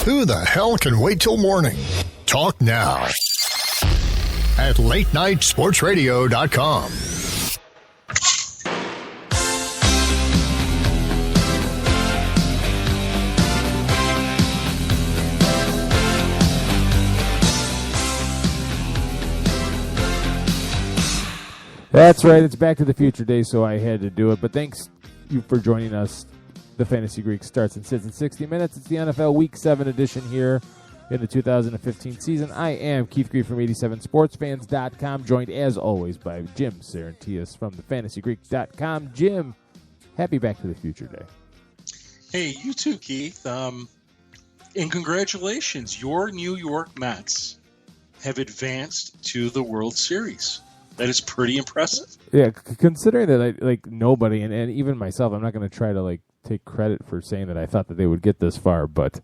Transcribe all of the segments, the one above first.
Who the hell can wait till morning? Talk now at latenightsportsradio.com. That's right. It's Back to the Future Day, so I had to do it. But thanks you for joining us. The Fantasy Greek starts and sits in 60 minutes. It's the NFL Week 7 edition here in the 2015 season. I am Keith Greek from 87sportsfans.com, joined as always by Jim Sarantias from thefantasygreek.com. Jim, happy Back to the Future Day. Hey, you too, Keith. And congratulations. Your New York Mets have advanced to the World Series. That is pretty impressive. Yeah, considering that nobody, and even myself, I'm not going to try to take credit for saying that I thought that they would get this far, but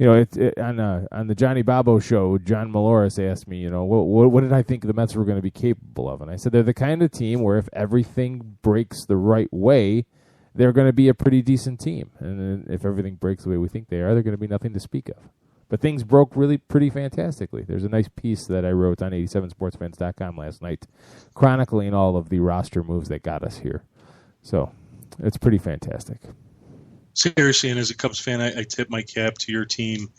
on the Johnny Bobo show, John Maloris asked me, what did I think the Mets were going to be capable of, and I said they're the kind of team where if everything breaks the right way, they're going to be a pretty decent team, and then if everything breaks the way we think they are, they're going to be nothing to speak of. But things broke really pretty fantastically. There's a nice piece that I wrote on 87sportsfans.com last night chronicling all of the roster moves that got us here. So it's pretty fantastic. Seriously, and as a Cubs fan, I tip my cap to your team.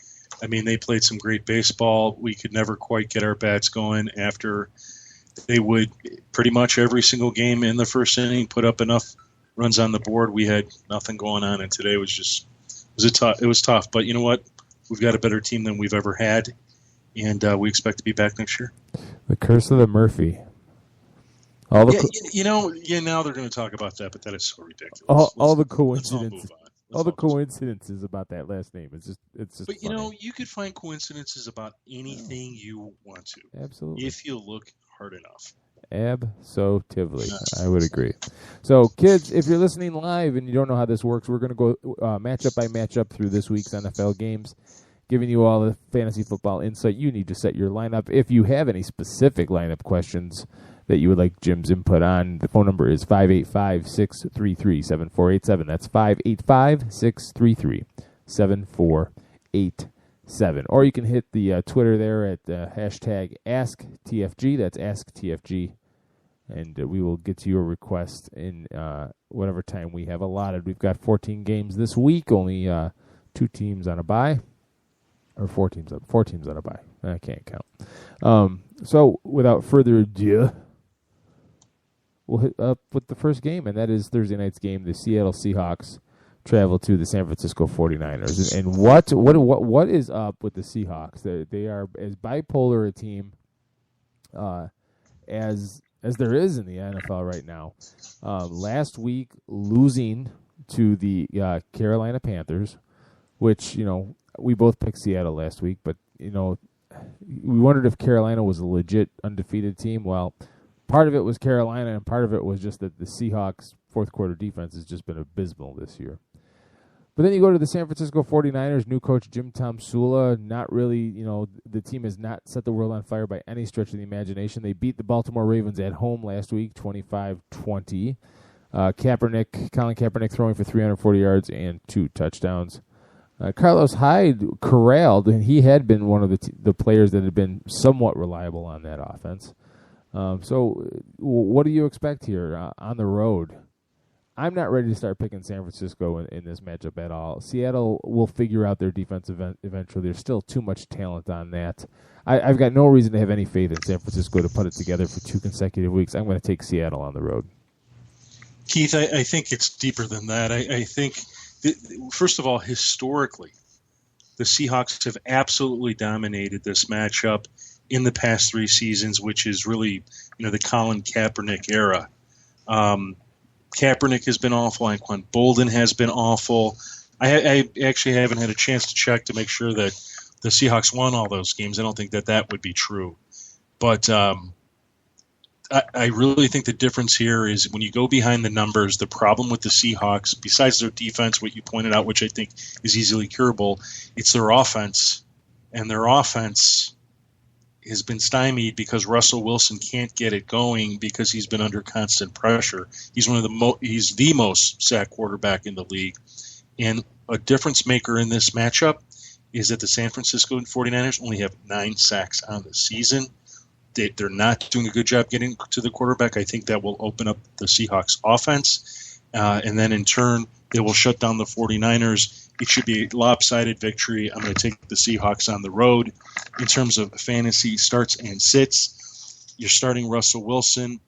I mean, they played some great baseball. We could never quite get our bats going after they would pretty much every single game in the first inning put up enough runs on the board. We had nothing going on, and today was tough. But you know what? We've got a better team than we've ever had, and we expect to be back next year. The curse of the Murphy. Now they're going to talk about that, but that is so ridiculous. All the coincidences. All the coincidences about that last name. It's just. But funny. You could find coincidences about anything you want to. Absolutely. If you look hard enough. Absolutely. I would agree. So, kids, if you're listening live and you don't know how this works, we're going to go matchup by matchup through this week's NFL games, giving you all the fantasy football insight you need to set your lineup. If you have any specific lineup questions that you would like Jim's input on, the phone number is 585-633-7487. That's 585-633-7487. Or you can hit the Twitter there at hashtag AskTFG. That's AskTFG. And we will get to your request in whatever time we have allotted. We've got 14 games this week, only 2 teams on a bye. Or 4 teams on a bye. I can't count. So without further ado, we'll hit up with the first game, and that is Thursday night's game. The Seattle Seahawks travel to the San Francisco 49ers. And what is up with the Seahawks? They are as bipolar a team as there is in the NFL right now. Last week, losing to the Carolina Panthers, which, we both picked Seattle last week, but, we wondered if Carolina was a legit undefeated team. Well, part of it was Carolina, and part of it was just that the Seahawks' fourth quarter defense has just been abysmal this year. But then you go to the San Francisco 49ers, new coach Jim Tomsula, not really, the team has not set the world on fire by any stretch of the imagination. They beat the Baltimore Ravens at home last week, 25-20. Colin Kaepernick throwing for 340 yards and 2 touchdowns. Carlos Hyde corralled, and he had been one of the players that had been somewhat reliable on that offense. So what do you expect here on the road? I'm not ready to start picking San Francisco in this matchup at all. Seattle will figure out their defense eventually. There's still too much talent on that. I've got no reason to have any faith in San Francisco to put it together for 2 consecutive weeks. I'm going to take Seattle on the road. Keith, I think it's deeper than that. I think, first of all, historically, the Seahawks have absolutely dominated this matchup in the past 3 seasons, which is really, the Colin Kaepernick era. Kaepernick has been awful. Anquan Bolden has been awful. I actually haven't had a chance to check to make sure that the Seahawks won all those games. I don't think that would be true. But I really think the difference here is when you go behind the numbers, the problem with the Seahawks, besides their defense, what you pointed out, which I think is easily curable, it's their offense. And their offense has been stymied because Russell Wilson can't get it going because he's been under constant pressure. He's he's the most sacked quarterback in the league. And a difference maker in this matchup is that the San Francisco 49ers only have 9 sacks on the season. They're not doing a good job getting to the quarterback. I think that will open up the Seahawks offense. And then in turn, they will shut down the 49ers. It should be a lopsided victory. I'm going to take the Seahawks on the road. In terms of fantasy starts and sits, you're starting Russell Wilson.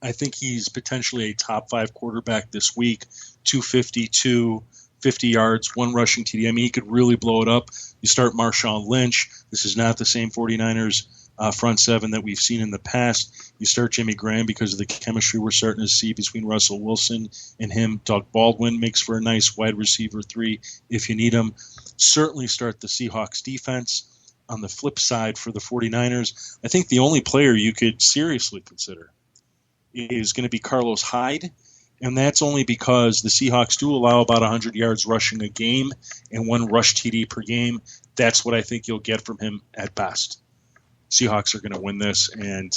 I think he's potentially a top 5 quarterback this week. 252, 50 yards, 1 rushing TD. I mean, he could really blow it up. You start Marshawn Lynch. This is not the same 49ers front seven that we've seen in the past. You start Jimmy Graham because of the chemistry we're starting to see between Russell Wilson and him. Doug Baldwin makes for a nice wide receiver 3 if you need him. Certainly start the Seahawks defense. On the flip side for the 49ers, I think the only player you could seriously consider is going to be Carlos Hyde, and that's only because the Seahawks do allow about 100 yards rushing a game and 1 rush TD per game. That's what I think you'll get from him at best. Seahawks are going to win this, and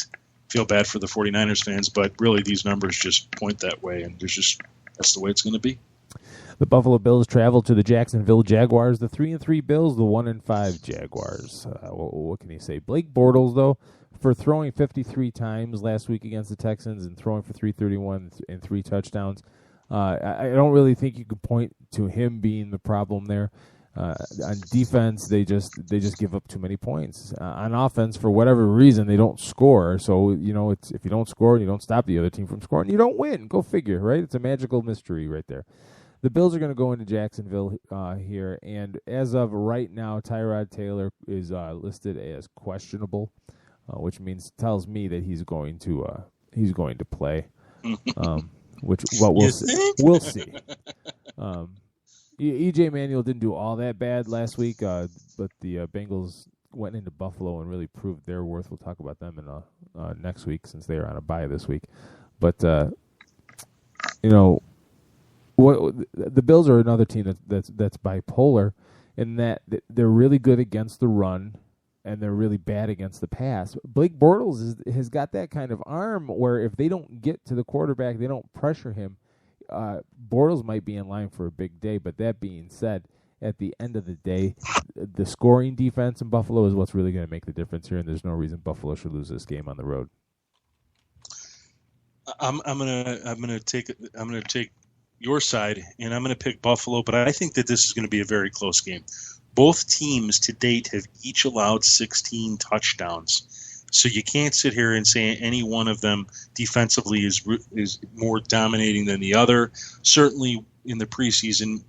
feel bad for the 49ers fans, but really these numbers just point that way, and that's the way it's going to be. The Buffalo Bills travel to the Jacksonville Jaguars. The 3-3 Bills, the 1-5 Jaguars. What can you say? Blake Bortles, though, for throwing 53 times last week against the Texans and throwing for 331 and 3 touchdowns. I don't really think you could point to him being the problem there. On defense, they just give up too many points. On offense, for whatever reason, they don't score. So, if you don't score and you don't stop the other team from scoring, you don't win. Go figure, right? It's a magical mystery right there. The Bills are going to go into Jacksonville here, and as of right now, Tyrod Taylor is listed as questionable, which tells me that he's going to play. We'll see. We'll see. E.J. Manuel didn't do all that bad last week, but the Bengals went into Buffalo and really proved their worth. We'll talk about them in next week since they are on a bye this week. But the Bills are another team that's bipolar in that they're really good against the run and they're really bad against the pass. Blake Bortles has got that kind of arm where if they don't get to the quarterback, they don't pressure him. Bortles might be in line for a big day, but that being said, at the end of the day, the scoring defense in Buffalo is what's really going to make the difference here, and there's no reason Buffalo should lose this game on the road. I'm gonna take your side, and I'm gonna pick Buffalo, but I think that this is going to be a very close game. Both teams to date have each allowed 16 touchdowns. So you can't sit here and say any one of them defensively is more dominating than the other. Certainly in the preseason,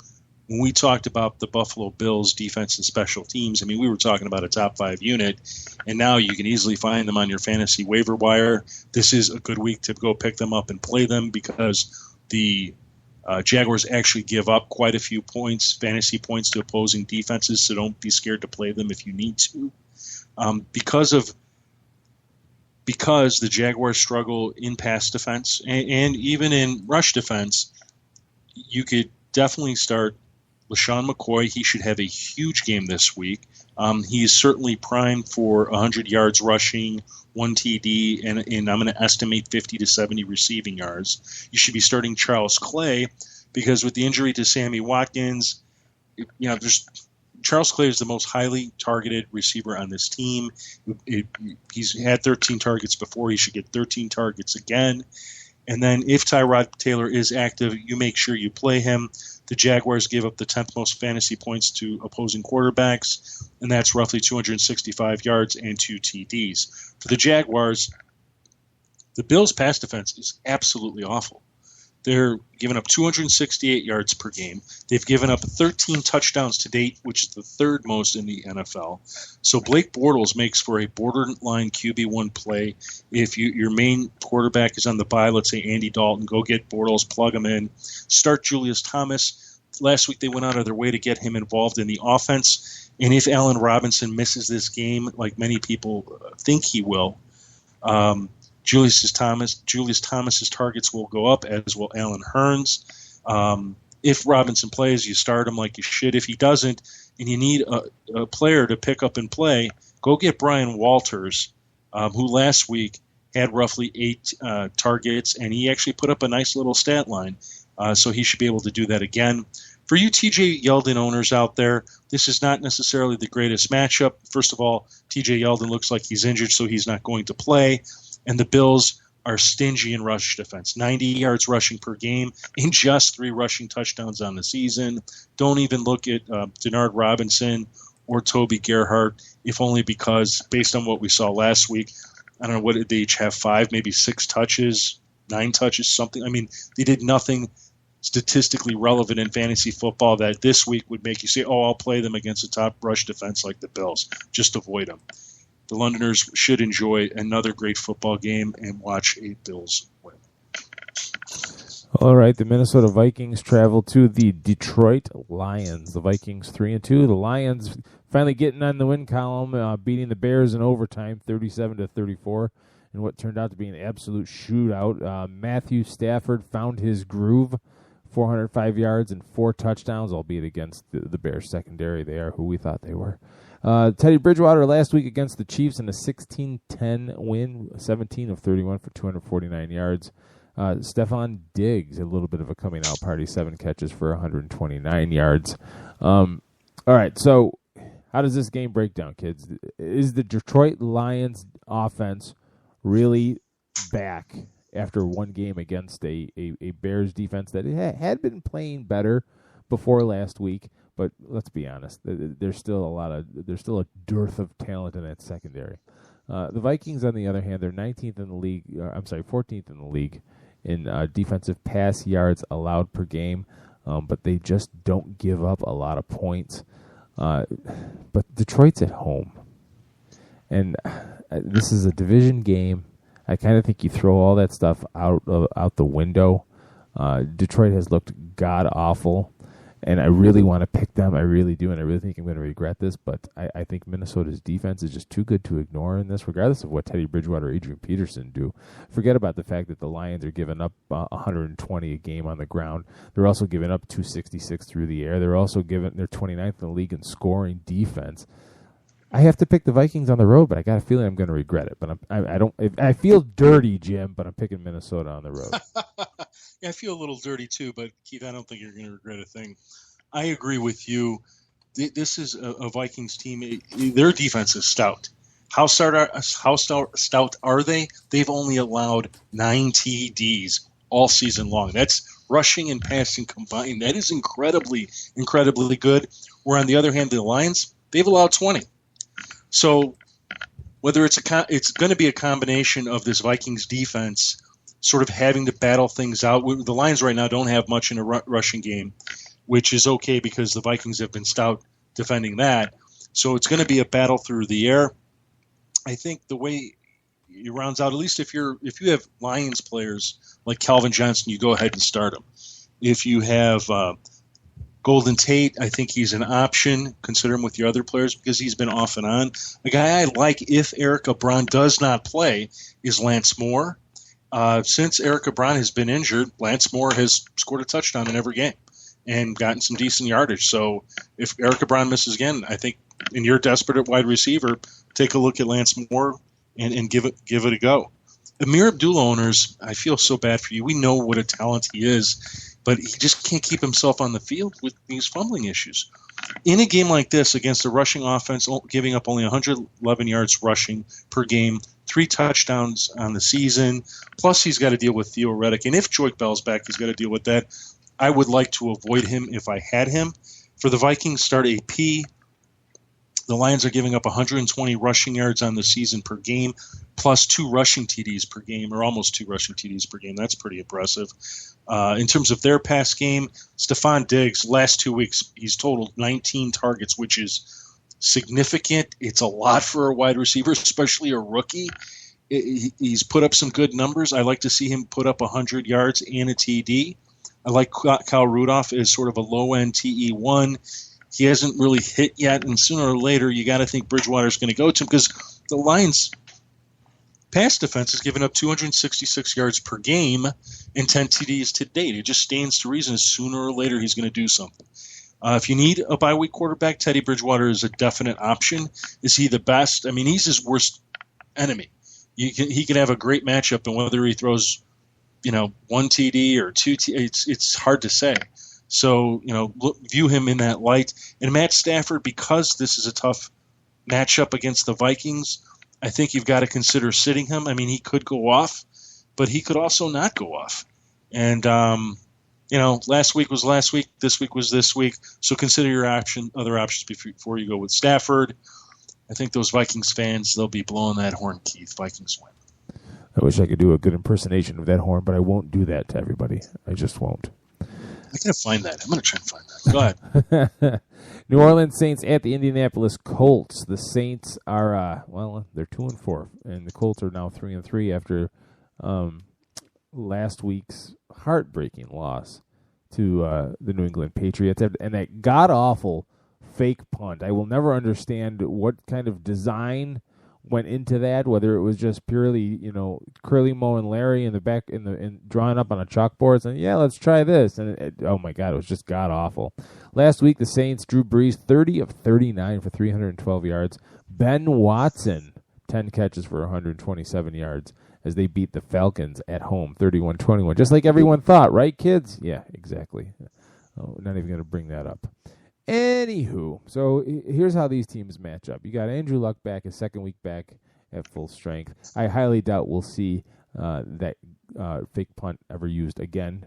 when we talked about the Buffalo Bills defense and special teams, I mean, we were talking about a top 5 unit, and now you can easily find them on your fantasy waiver wire. This is a good week to go pick them up and play them because the Jaguars actually give up quite a few points, fantasy points to opposing defenses, so don't be scared to play them if you need to. Because the Jaguars struggle in pass defense and even in rush defense, you could definitely start LaShawn McCoy. He should have a huge game this week. He is certainly primed for 100 yards rushing, 1 TD, and I'm going to estimate 50 to 70 receiving yards. You should be starting Charles Clay because with the injury to Sammy Watkins, Charles Clay is the most highly targeted receiver on this team. He's had 13 targets before. He should get 13 targets again. And then if Tyrod Taylor is active, you make sure you play him. The Jaguars give up the 10th most fantasy points to opposing quarterbacks, and that's roughly 265 yards and 2 TDs. For the Jaguars, the Bills' pass defense is absolutely awful. They're giving up 268 yards per game. They've given up 13 touchdowns to date, which is the 3rd most in the NFL. So Blake Bortles makes for a borderline QB1 play. If your main quarterback is on the bye, let's say Andy Dalton, go get Bortles, plug him in. Start Julius Thomas. Last week they went out of their way to get him involved in the offense. And if Allen Robinson misses this game, like many people think he will, Julius Thomas's targets will go up, as will Allen Hurns. If Robinson plays, you start him like you should. If he doesn't, and you need a player to pick up and play, go get Brian Walters, who last week had roughly 8 targets, and he actually put up a nice little stat line. So he should be able to do that again. For you TJ Yeldon owners out there, this is not necessarily the greatest matchup. First of all, TJ Yeldon looks like he's injured, so he's not going to play. And the Bills are stingy in rush defense. 90 yards rushing per game and just 3 rushing touchdowns on the season. Don't even look at Denard Robinson or Toby Gerhart, if only because, based on what we saw last week, I don't know, what did they each have, 5, maybe 6 touches, 9 touches, something. I mean, they did nothing statistically relevant in fantasy football that this week would make you say, oh, I'll play them against a top rush defense like the Bills. Just avoid them. The Londoners should enjoy another great football game and watch a Bills win. All right, the Minnesota Vikings travel to the Detroit Lions. The Vikings 3-2. The Lions finally getting on the win column, beating the Bears in overtime, 37-34, in what turned out to be an absolute shootout. Matthew Stafford found his groove, 405 yards and 4 touchdowns, albeit against the Bears secondary. They are who we thought they were. Teddy Bridgewater last week against the Chiefs in a 16-10 win, 17 of 31 for 249 yards. Stephon Diggs, a little bit of a coming out party, 7 catches for 129 yards. All right, so how does this game break down, kids? Is the Detroit Lions offense really back after one game against a Bears defense that had been playing better before last week? But let's be honest, there's still a dearth of talent in that secondary. The Vikings, on the other hand, they're 14th in the league in defensive pass yards allowed per game, but they just don't give up a lot of points. But Detroit's at home, and this is a division game. I kind of think you throw all that stuff out the window. Detroit has looked god awful. And I really want to pick them. I really do, and I really think I'm going to regret this. But I think Minnesota's defense is just too good to ignore in this, regardless of what Teddy Bridgewater or Adrian Peterson do. Forget about the fact that the Lions are giving up 120 a game on the ground. They're also giving up 266 through the air. They're 29th in the league in scoring defense. I have to pick the Vikings on the road, but I got a feeling I'm going to regret it. But I feel dirty, Jim, but I'm picking Minnesota on the road. Yeah, I feel a little dirty too, but Keith, I don't think you're going to regret a thing. I agree with you. This is a Vikings team. Their defense is stout. How stout are they? They've only allowed 9 TDs all season long. That's rushing and passing combined. That is incredibly, incredibly good. Where on the other hand, the Lions, they've allowed 20. So whether it's going to be a combination of this Vikings defense sort of having to battle things out. The Lions right now don't have much in a rushing game, which is okay because the Vikings have been stout defending that. So it's going to be a battle through the air. I think the way it rounds out, at least if you have Lions players like Calvin Johnson, you go ahead and start him. If you have Golden Tate, I think he's an option. Consider him with your other players because he's been off and on. A guy I like if Eric Ebron does not play is Lance Moore. Since Eric Ebron has been injured, Lance Moore has scored a touchdown in every game and gotten some decent yardage. So if Eric Ebron misses again, I think, and you're desperate at wide receiver, take a look at Lance Moore and give it a go. Amir Abdullah owners, I feel so bad for you. We know what a talent he is, but he just can't keep himself on the field with these fumbling issues. In a game like this against a rushing offense, giving up only 111 yards rushing per game, 3 touchdowns on the season, plus he's got to deal with Theo Riddick. And if Joique Bell's back, he's got to deal with that. I would like to avoid him if I had him. For the Vikings, start AP. The Lions are giving up 120 rushing yards on the season per game, plus 2 rushing TDs per game, or almost 2 rushing TDs per game. That's pretty impressive. In terms of their pass game, Stephon Diggs, last 2 weeks, he's totaled 19 targets, which is significant. It's a lot for a wide receiver, especially a rookie. He's put up some good numbers. I like to see him put up 100 yards and a TD. I like Kyle Rudolph as sort of a low-end TE1. He hasn't really hit yet, and sooner or later you got to think Bridgewater's going to go to him because the Lions' pass defense has given up 266 yards per game and 10 TDs to date. It just stands to reason sooner or later he's going to do something. If you need a bye-week quarterback, Teddy Bridgewater is a definite option. Is he the best? I mean, he's his worst enemy. He can have a great matchup, and whether he throws 1 TD or 2 TD, it's hard to say. So, view him in that light. And Matt Stafford, because this is a tough matchup against the Vikings, I think you've got to consider sitting him. I mean, he could go off, but he could also not go off. And, last week was last week, this week was this week. So consider your other options before you go with Stafford. I think those Vikings fans, they'll be blowing that horn, Keith. Vikings win. I wish I could do a good impersonation of that horn, but I won't do that to everybody. I just won't. I gotta find that. I'm gonna try and find that. Go ahead. New Orleans Saints at the Indianapolis Colts. The Saints are they're 2-4, and the Colts are now 3-3 after last week's heartbreaking loss to the New England Patriots, and that god awful fake punt. I will never understand what kind of design went into that, whether it was just purely, Curly Moe and Larry in the back in drawing up on a chalkboard and let's try this. And oh my God, it was just god awful. Last week, the Saints, Drew Brees, 30 of 39 for 312 yards. Ben Watson, 10 catches for 127 yards as they beat the Falcons at home, 31-21. Just like everyone thought, right, kids? Yeah, exactly. Oh, not even going to bring that up. Anywho, so here's how these teams match up. You got Andrew Luck back, his second week back at full strength. I highly doubt we'll see that fake punt ever used again,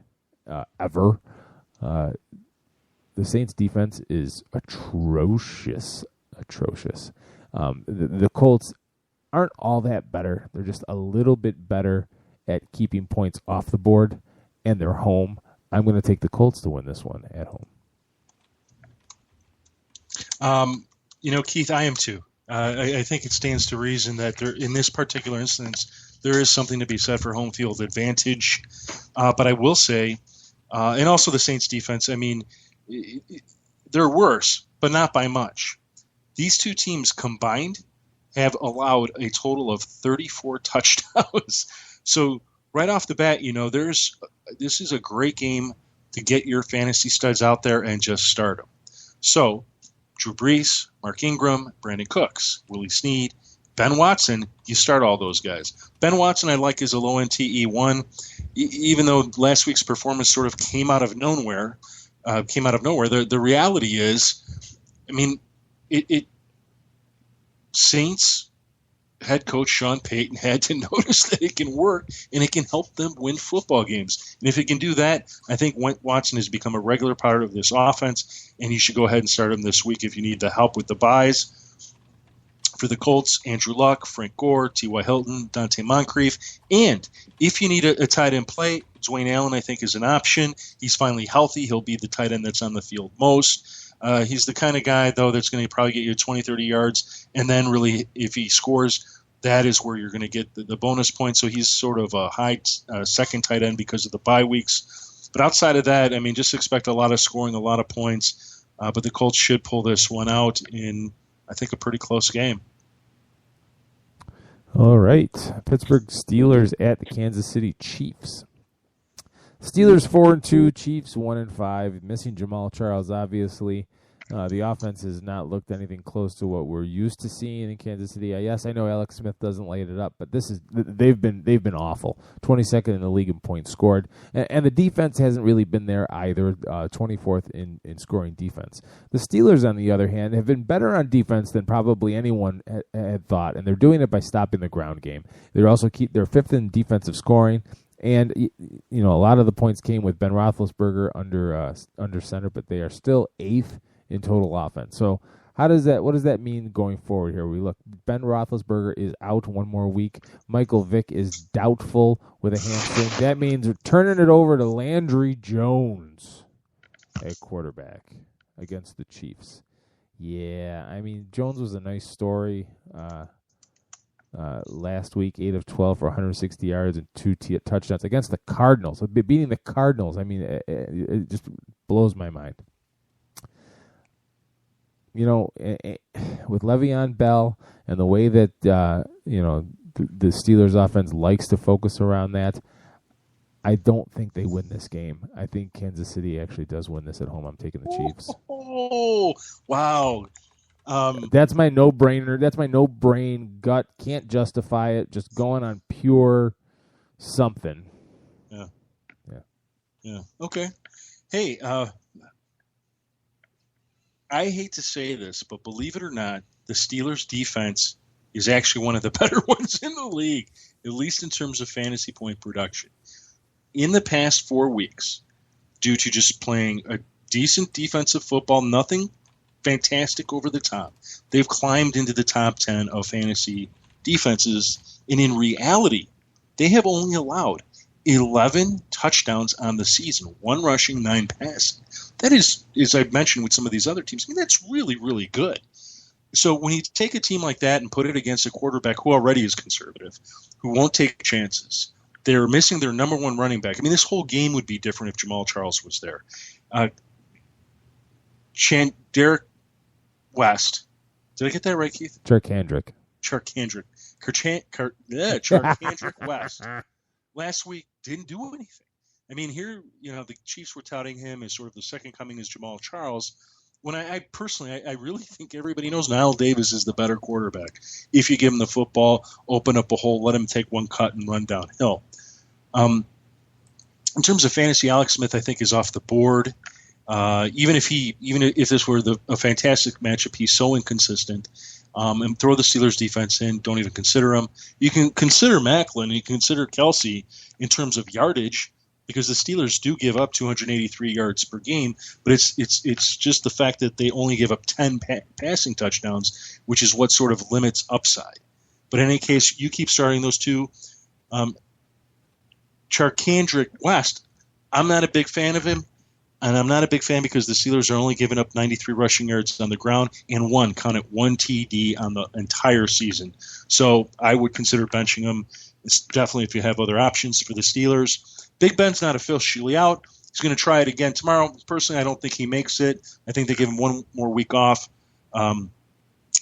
ever. The Saints' defense is atrocious. The Colts aren't all that better. They're just a little bit better at keeping points off the board, and they're home. I'm going to take the Colts to win this one at home. Keith, I am too. I think it stands to reason that in this particular instance, there is something to be said for home field advantage. But I will say, and also the Saints defense, I mean, they're worse, but not by much. These two teams combined have allowed a total of 34 touchdowns. So right off the bat, this is a great game to get your fantasy studs out there and just start them. So Drew Brees, Mark Ingram, Brandon Cooks, Willie Snead, Ben Watson, you start all those guys. Ben Watson I like as a low NTE1, even though last week's performance sort of came out of nowhere. The reality is, I mean, Saints head coach Sean Payton had to notice that it can work and it can help them win football games. And if it can do that, I think Watson has become a regular part of this offense, and you should go ahead and start him this week if you need the help with the buys. For the Colts, Andrew Luck, Frank Gore, T.Y. Hilton, Dante Moncrief. And if you need a tight end play, Dwayne Allen, I think, is an option. He's finally healthy. He'll be the tight end that's on the field most. He's the kind of guy, though, that's going to probably get you 20, 30 yards. And then really, if he scores, that is where you're going to get the bonus points. So he's sort of a high second tight end because of the bye weeks. But outside of that, I mean, just expect a lot of scoring, a lot of points. But the Colts should pull this one out in, I think, a pretty close game. All right. Pittsburgh Steelers at the Kansas City Chiefs. Steelers 4-2, Chiefs 1-5. Missing Jamal Charles, obviously. The offense has not looked anything close to what we're used to seeing in Kansas City. Yes, I know Alex Smith doesn't light it up, but they've been awful. 22nd in the league in points scored, and the defense hasn't really been there either. 24th in scoring defense. The Steelers, on the other hand, have been better on defense than probably anyone had thought, and they're doing it by stopping the ground game. They're 5th in defensive scoring. And a lot of the points came with Ben Roethlisberger under center, but they are still 8th in total offense. So what does that mean going forward here? We look, Ben Roethlisberger is out one more week. Michael Vick is doubtful with a hamstring. That means we're turning it over to Landry Jones at quarterback against the Chiefs. Yeah, I mean, Jones was a nice story. Last week, 8 of 12 for 160 yards and 2 touchdowns against the Cardinals. Beating the Cardinals, I mean, it just blows my mind. With Le'Veon Bell and the way that the Steelers offense likes to focus around that, I don't think they win this game. I think Kansas City actually does win this at home. I'm taking the Chiefs. Oh, wow. That's my no-brainer. That's my no-brain gut. Can't justify it. Just going on pure something. Yeah. Okay. Hey, I hate to say this, but believe it or not, the Steelers' defense is actually one of the better ones in the league, at least in terms of fantasy point production. In the past 4 weeks, due to just playing a decent defensive football, nothing fantastic over the top, they've climbed into the top 10 of fantasy defenses, and in reality, they have only allowed 11 touchdowns on the season, 1 rushing, 9 passing. That is, as I've mentioned with some of these other teams, I mean, that's really, really good. So when you take a team like that and put it against a quarterback who already is conservative, who won't take chances, they're missing their number 1 running back. I mean, this whole game would be different if Jamal Charles was there. Derek West. Did I get that right, Keith? Charkandrick West. Last week didn't do anything. I mean, here, the Chiefs were touting him as sort of the second coming as Jamal Charles. When I personally really think everybody knows Niall Davis is the better quarterback. If you give him the football, open up a hole, let him take one cut and run downhill. In terms of fantasy, Alex Smith, I think, is off the board. Even if this were a fantastic matchup, he's so inconsistent. And throw the Steelers defense in. Don't even consider him. You can consider Macklin. You can consider Kelsey in terms of yardage, because the Steelers do give up 283 yards per game, but it's just the fact that they only give up 10 passing touchdowns, which is what sort of limits upside. But in any case, you keep starting those two. Charkandrick West, I'm not a big fan of him, and I'm not a big fan because the Steelers are only giving up 93 rushing yards on the ground and one TD on the entire season. So I would consider benching him. It's definitely if you have other options for the Steelers. Big Ben's not officially out. He's going to try it again tomorrow. Personally, I don't think he makes it. I think they give him one more week off. I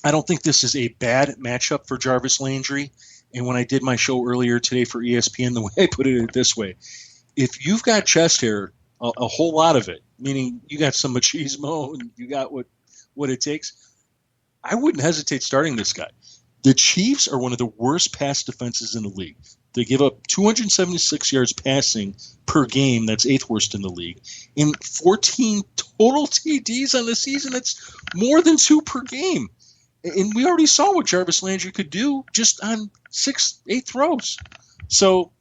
don't think this is a bad matchup for Jarvis Landry. And when I did my show earlier today for ESPN, the way I put it this way, if you've got chest hair, a whole lot of it, meaning you got some machismo and you got what it takes, I wouldn't hesitate starting this guy. The Chiefs are one of the worst pass defenses in the league. They give up 276 yards passing per game. That's 8th worst in the league. And 14 total TDs on the season. That's more than 2 per game. And we already saw what Jarvis Landry could do just on 8 throws. So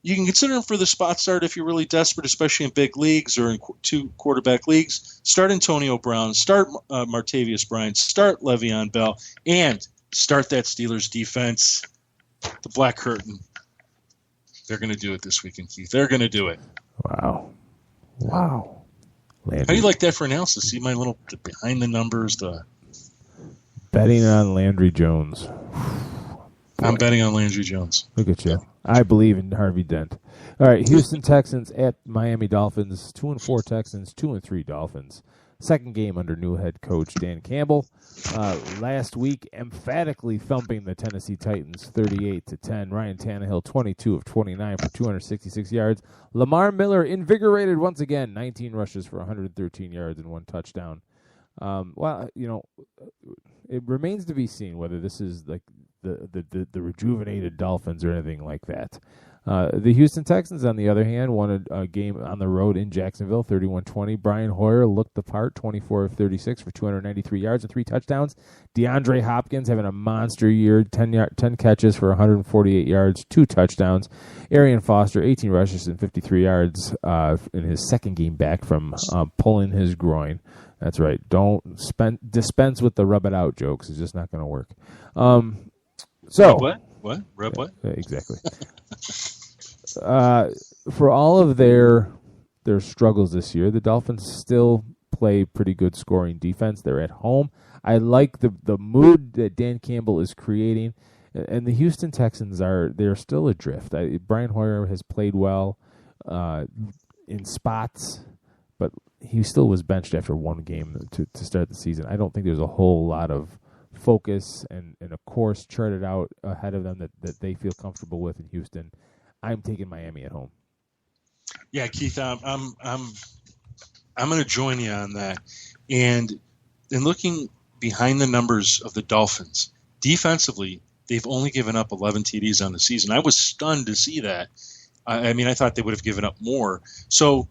you can consider him for the spot start if you're really desperate, especially in big leagues or in 2 quarterback leagues. Start Antonio Brown. Start Martavius Bryant. Start Le'Veon Bell. And start that Steelers defense. The Black Curtain. They're going to do it this weekend, Keith. They're going to do it. Wow. Landry. How do you like that for analysis? See my little behind the numbers, the betting on Landry Jones. I'm betting on Landry Jones. Look at you. I believe in Harvey Dent. All right, Houston Texans at Miami Dolphins. 2-4 Texans, 2-3 Dolphins. Second game under new head coach Dan Campbell. Last week, emphatically thumping the Tennessee Titans 38-10. Ryan Tannehill, 22 of 29 for 266 yards. Lamar Miller invigorated once again, 19 rushes for 113 yards and 1 touchdown. It remains to be seen whether this is like the rejuvenated Dolphins or anything like that. The Houston Texans, on the other hand, won a game on the road in Jacksonville, 31-20. Brian Hoyer looked the part, 24 of 36 for 293 yards and 3 touchdowns. DeAndre Hopkins having a monster year, 10 catches for 148 yards, 2 touchdowns. Arian Foster, 18 rushes and 53 yards in his second game back from pulling his groin. That's right. Don't dispense with the rub it out jokes. It's just not going to work. What? Rub what? Exactly. For all of their struggles this year, the Dolphins still play pretty good scoring defense. They're at home. I like the mood that Dan Campbell is creating, and the Houston Texans they're still adrift. Brian Hoyer has played well in spots, but he still was benched after one game to start the season. I don't think there's a whole lot of focus and a course charted out ahead of them that they feel comfortable with in Houston. I'm taking Miami at home. Yeah, Keith, I'm going to join you on that. And in looking behind the numbers of the Dolphins, defensively, they've only given up 11 TDs on the season. I was stunned to see that. I thought they would have given up more. So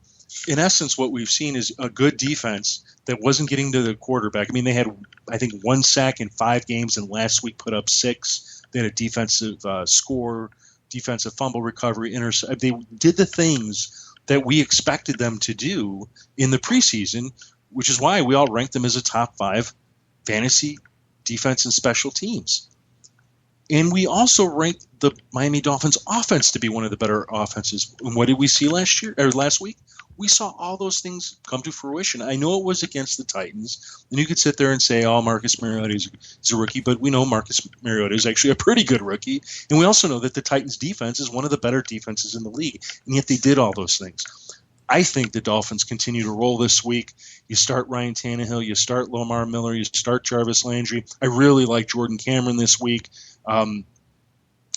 in essence, what we've seen is a good defense that wasn't getting to the quarterback. I mean, they had, I think, 1 sack in 5 games, and last week put up 6. They had a defensive score, defensive fumble recovery, they did the things that we expected them to do in the preseason, which is why we all ranked them as a top 5 fantasy defense and special teams. And we also ranked the Miami Dolphins offense to be one of the better offenses. And what did we see last week? We saw all those things come to fruition. I know it was against the Titans, and you could sit there and say, "Oh, Marcus Mariota is a rookie," but we know Marcus Mariota is actually a pretty good rookie, and we also know that the Titans' defense is one of the better defenses in the league, and yet they did all those things. I think the Dolphins continue to roll this week. You start Ryan Tannehill, you start Lamar Miller, you start Jarvis Landry. I really like Jordan Cameron this week.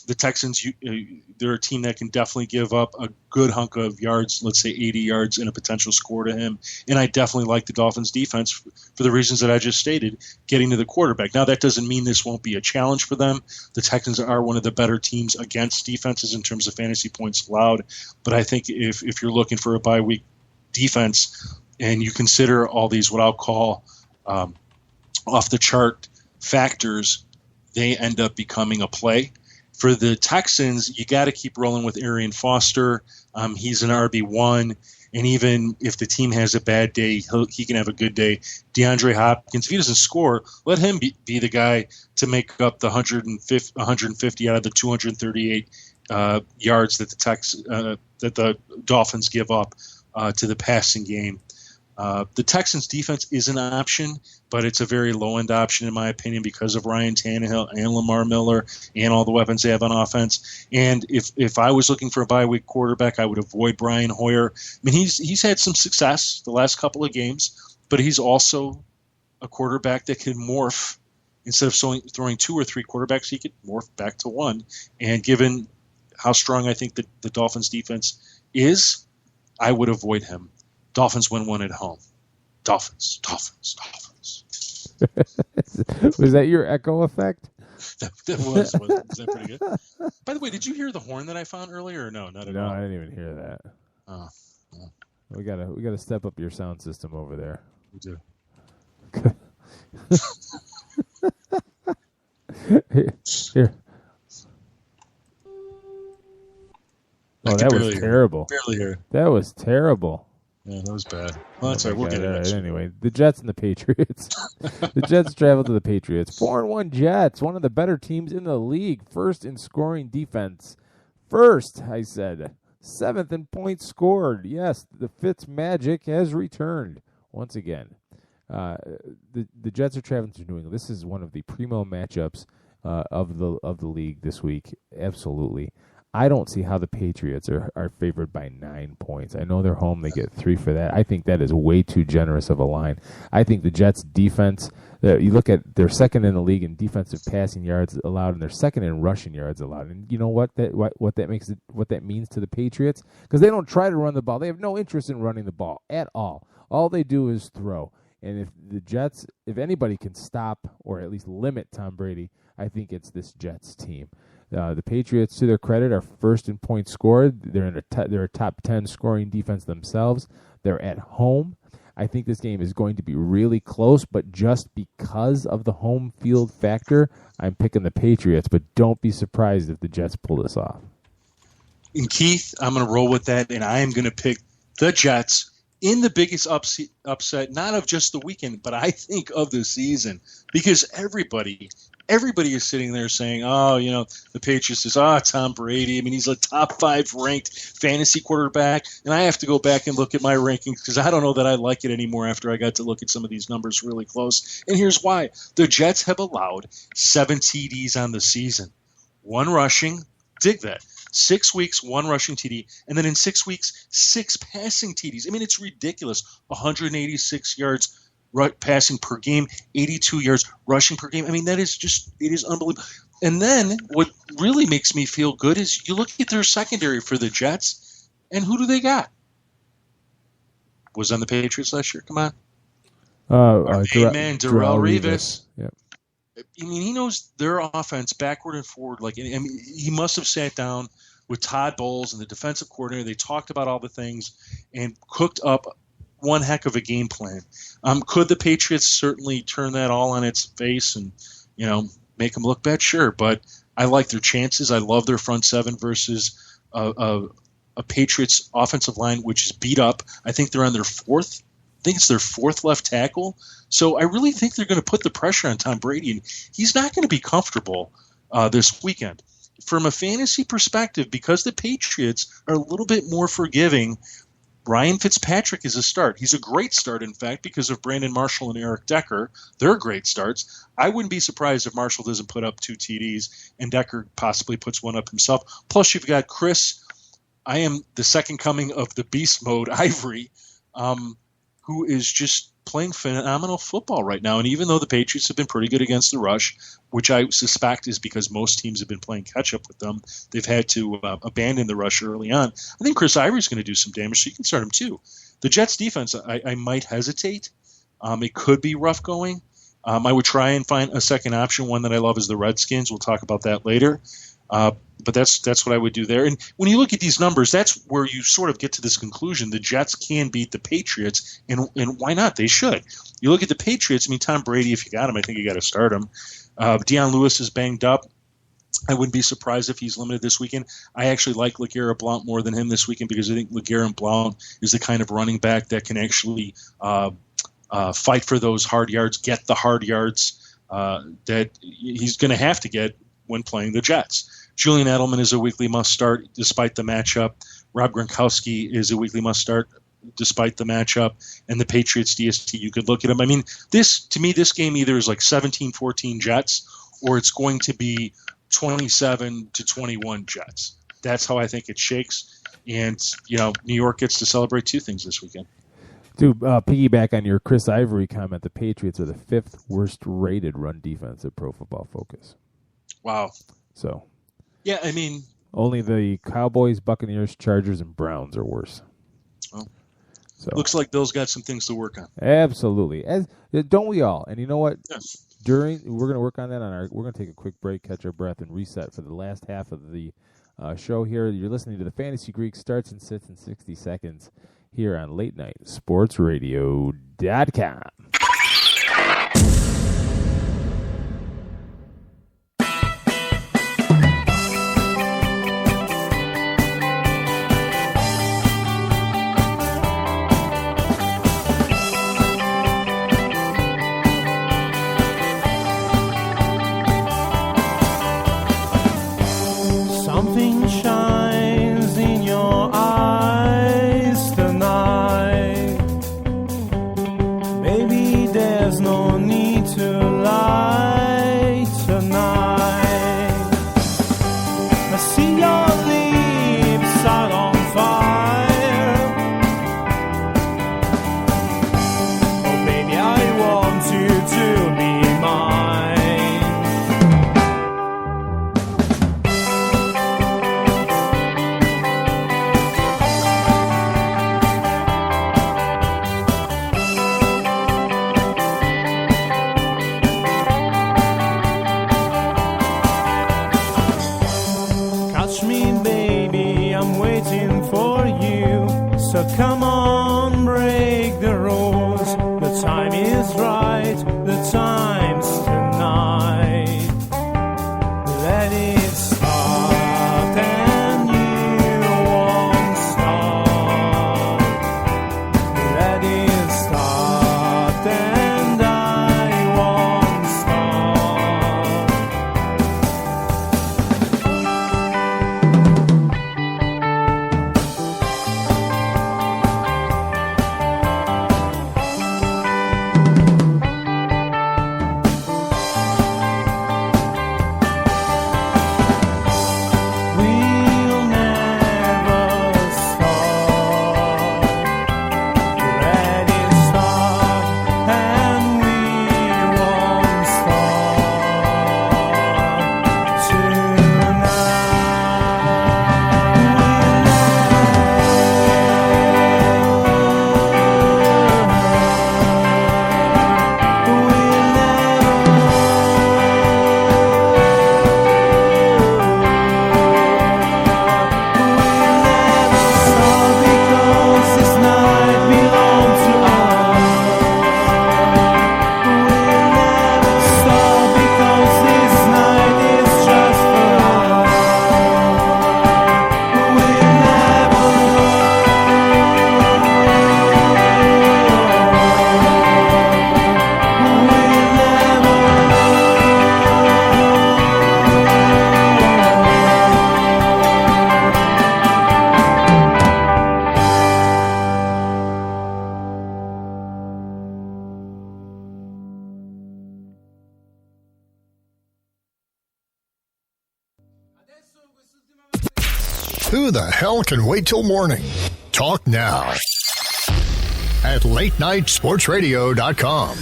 The Texans, they're a team that can definitely give up a good hunk of yards, let's say 80 yards and a potential score to him. And I definitely like the Dolphins' defense for the reasons that I just stated, getting to the quarterback. Now, that doesn't mean this won't be a challenge for them. The Texans are one of the better teams against defenses in terms of fantasy points allowed. But I think if you're looking for a bye-week defense and you consider all these what I'll call off-the-chart factors, they end up becoming a play. For the Texans, you got to keep rolling with Arian Foster. He's an RB1, and even if the team has a bad day, he can have a good day. DeAndre Hopkins, if he doesn't score, let him be the guy to make up the 150 out of the 238 yards that the Dolphins give up to the passing game. The Texans' defense is an option, but it's a very low-end option in my opinion because of Ryan Tannehill and Lamar Miller and all the weapons they have on offense. And if I was looking for a bye-week quarterback, I would avoid Brian Hoyer. I mean, he's had some success the last couple of games, but he's also a quarterback that can morph. Instead of throwing 2 or 3 quarterbacks, he could morph back to 1. And given how strong I think the Dolphins' defense is, I would avoid him. Dolphins win 1 at home. Dolphins. Was that your echo effect? That was that pretty good? By the way, did you hear the horn that I found earlier? Or no, not at all. No, I didn't even hear that. Oh, yeah. We gotta step up your sound system over there. We do. Here. Oh, that was terrible. Barely hear. That was terrible. Yeah, that was bad. Well, that's all right. We'll get it next week. Anyway, the Jets and the Patriots. The Jets travel to the Patriots. 4-1 Jets, one of the better teams in the league. First in scoring defense. First, I said. 7th in points scored. Yes, the Fitz magic has returned once again. The Jets are traveling to New England. This is one of the primo matchups of the league this week. Absolutely. I don't see how the Patriots are favored by 9 points. I know they're home. They get 3 for that. I think that is way too generous of a line. I think the Jets' defense, you look at, they're second in the league in defensive passing yards allowed, and they're second in rushing yards allowed. And you know what that means to the Patriots? Because they don't try to run the ball. They have no interest in running the ball at all. All they do is throw. And if the Jets, if anybody can stop or at least limit Tom Brady, I think it's this Jets team. The Patriots, to their credit, are first in points scored. They're a top 10 scoring defense themselves. They're at home. I think this game is going to be really close, but just because of the home field factor, I'm picking the Patriots, but don't be surprised if the Jets pull this off. And Keith, I'm going to roll with that, and I am going to pick the Jets in the biggest upset, not of just the weekend, but I think of the season, because everybody is sitting there saying, oh, the Patriots is, Tom Brady. I mean, he's a top 5 ranked fantasy quarterback. And I have to go back and look at my rankings because I don't know that I like it anymore after I got to look at some of these numbers really close. And here's why. The Jets have allowed 7 TDs on the season. 1 rushing. Dig that. 6 weeks, 1 rushing TD. And then in 6 weeks, 6 passing TDs. I mean, it's ridiculous. 186 yards passing per game, 82 yards rushing per game. I mean, it is unbelievable. And then what really makes me feel good is you look at their secondary for the Jets, and who do they got? Was on the Patriots last year. Come on. Our main man, Darrelle Revis. Yep. I mean, he knows their offense backward and forward. He must have sat down with Todd Bowles and the defensive coordinator. They talked about all the things and cooked up one heck of a game plan. Could the Patriots certainly turn that all on its face and, make them look bad? Sure, but I like their chances. I love their front seven versus a Patriots offensive line, which is beat up. I think they're on their fourth. I think it's their fourth left tackle. So I really think they're going to put the pressure on Tom Brady, and he's not going to be comfortable this weekend. From a fantasy perspective, because the Patriots are a little bit more forgiving, Ryan Fitzpatrick is a start. He's a great start, in fact, because of Brandon Marshall and Eric Decker. They're great starts. I wouldn't be surprised if Marshall doesn't put up 2 TDs and Decker possibly puts one up himself. Plus, you've got Chris, I am the second coming of the beast mode, Ivory, who is just playing phenomenal football right now. And even though the Patriots have been pretty good against the rush, which I suspect is because most teams have been playing catch-up with them, they've had to abandon the rush early on. I think Chris Ivory's going to do some damage, so you can start him too. The Jets' defense, I might hesitate. It could be rough going. I would try and find a second option. One that I love is the Redskins. We'll talk about that later. But that's what I would do there. And when you look at these numbers, that's where you sort of get to this conclusion. The Jets can beat the Patriots, and why not? They should. You look at the Patriots, Tom Brady, if you got him, I think you got to start him. Deion Lewis is banged up. I wouldn't be surprised if he's limited this weekend. I actually like LeGarrette Blount more than him this weekend because I think LeGarrette Blount is the kind of running back that can actually fight for those hard yards, get the hard yards that he's going to have to get when playing the Jets. Julian Edelman is a weekly must-start despite the matchup. Rob Gronkowski is a weekly must-start despite the matchup. And the Patriots DST, you could look at them. This game either is like 17-14 Jets or it's going to be 27-21 Jets. That's how I think it shakes. And, New York gets to celebrate 2 things this weekend. To piggyback on your Chris Ivory comment, the Patriots are the 5th worst rated run defense at Pro Football Focus. Wow. So... yeah, only the Cowboys, Buccaneers, Chargers, and Browns are worse. Well, so looks like Bill's got some things to work on. Absolutely, don't we all? And you know what? Yes. We're going to work on that we're going to take a quick break, catch our breath, and reset for the last half of the show here. You're listening to the Fantasy Greek starts and sits in 60 seconds here on Late Night Sports Radio.com. Something shines in your eyes tonight. Baby, Who the hell can wait till morning? Talk now at latenightsportsradio.com.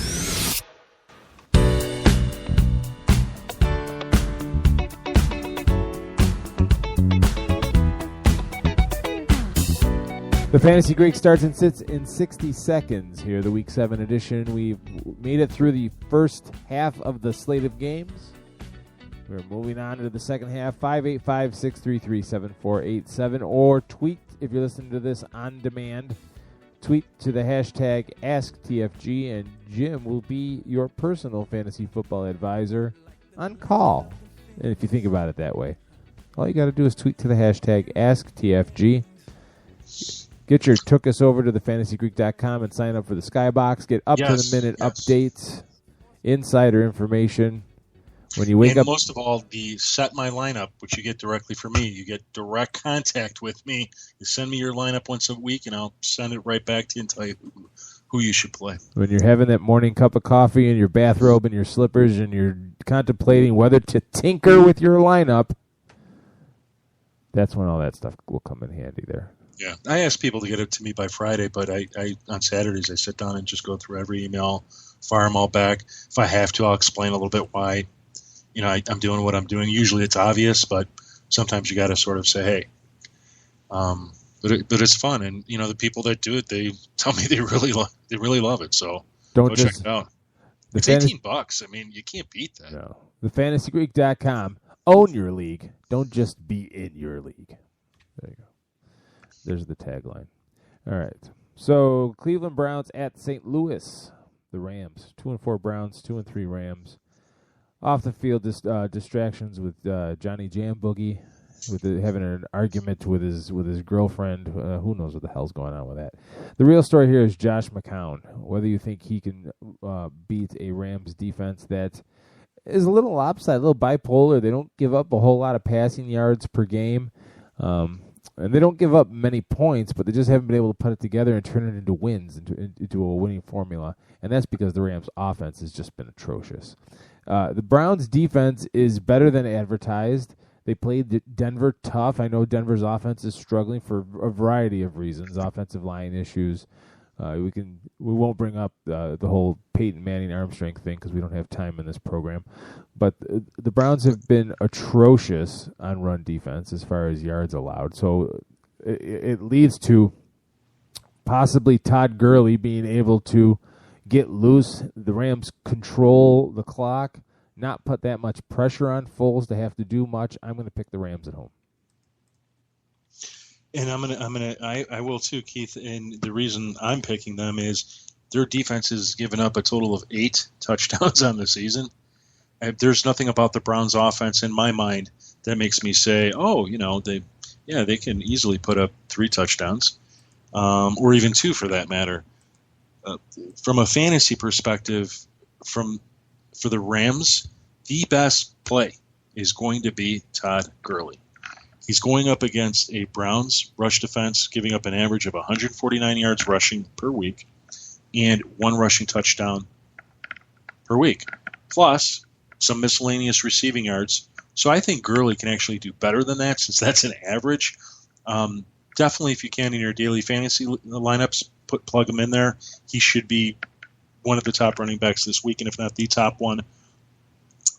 The Fantasy Greek starts and sits in 60 seconds here, the Week 7 edition. We've made it through the first half of the slate of games. We're moving on to the second half. 585-633-7487, or tweet if you're listening to this on demand. Tweet to the hashtag AskTFG, and Jim will be your personal fantasy football advisor on call. And if you think about it that way, all you got to do is tweet to the hashtag AskTFG. Get your took us over to thefantasygreek.com and sign up for the Skybox. Get up-to-the-minute updates, insider information. When you wake up, most of all, the set my lineup, which you get directly from me. You get direct contact with me. You send me your lineup once a week, and I'll send it right back to you and tell you who you should play. When you're having that morning cup of coffee in your bathrobe and your slippers, and you're contemplating whether to tinker with your lineup, that's when all that stuff will come in handy there. Yeah, I ask people to get it to me by Friday, but I on Saturdays I sit down and just go through every email, fire them all back. If I have to, I'll explain a little bit why. I'm doing what I'm doing. Usually it's obvious, but sometimes you got to sort of say, hey. But it's fun, and the people that do it, they tell me they really love it. So go check it out. It's $18. I mean, you can't beat that. No. TheFantasyGreek.com. Own your league. Don't just be in your league. There you go. There's the tagline. All right. So Cleveland Browns at St. Louis. The Rams. 2-4 Browns, 2-3 Rams. Off the field distractions with Johnny Jam Boogie, with having an argument with his girlfriend. Who knows what the hell's going on with that? The real story here is Josh McCown. Whether you think he can beat a Rams defense that is a little lopsided, a little bipolar. They don't give up a whole lot of passing yards per game. And they don't give up many points, but they just haven't been able to put it together and turn it into wins, into a winning formula. And that's because the Rams' offense has just been atrocious. The Browns' defense is better than advertised. They played Denver tough. I know Denver's offense is struggling for a variety of reasons, offensive line issues. We won't bring up the whole Peyton Manning arm strength thing because we don't have time in this program. But the Browns have been atrocious on run defense as far as yards allowed. So it leads to possibly Todd Gurley being able to get loose. The Rams control the clock, not put that much pressure on Foles to have to do much. I'm going to pick the Rams at home. And I will too, Keith. And the reason I'm picking them is their defense has given up a total of 8 touchdowns on the season. There's nothing about the Browns' offense in my mind that makes me say, they can easily put up 3 touchdowns, or even 2 for that matter. From a fantasy perspective, for the Rams, the best play is going to be Todd Gurley. He's going up against a Browns rush defense, giving up an average of 149 yards rushing per week and 1 rushing touchdown per week, plus some miscellaneous receiving yards. So I think Gurley can actually do better than that, since that's an average. Definitely, if you can in your daily fantasy lineups, plug him in there. He should be one of the top running backs this week, and if not the top one.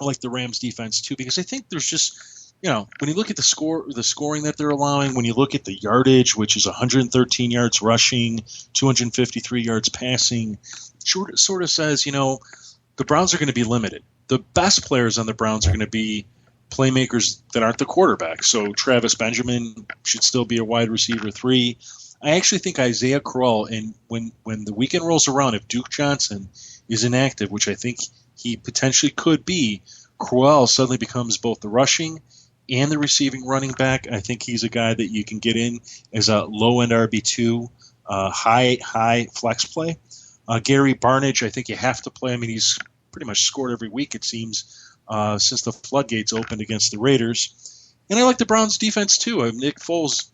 I like the Rams defense too, because I think there's just, when you look at the scoring that they're allowing, when you look at the yardage, which is 113 yards rushing, 253 yards passing, sort of says, the Browns are going to be limited. The best players on the Browns are going to be playmakers that aren't the quarterback. So Travis Benjamin should still be a wide receiver 3. I actually think Isaiah Crowell, and when the weekend rolls around, if Duke Johnson is inactive, which I think he potentially could be, Crowell suddenly becomes both the rushing and the receiving running back. I think he's a guy that you can get in as a low-end RB2, high flex play. Gary Barnidge, I think you have to play. I mean, he's pretty much scored every week, it seems, since the floodgates opened against the Raiders. And I like the Browns' defense, too. Nick Foles,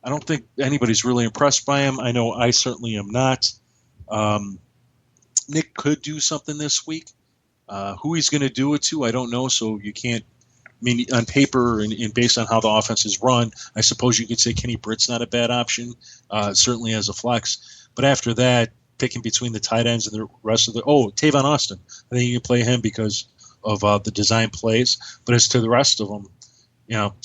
I don't think anybody's really impressed by him. I know I certainly am not. Nick could do something this week. Who he's going to do it to, I don't know, so you can't I mean, on paper and based on how the offense is run, I suppose you could say Kenny Britt's not a bad option, certainly as a flex. But after that, picking between the tight ends and the rest of Tavon Austin, I think you can play him because of the design plays. But as to the rest of them,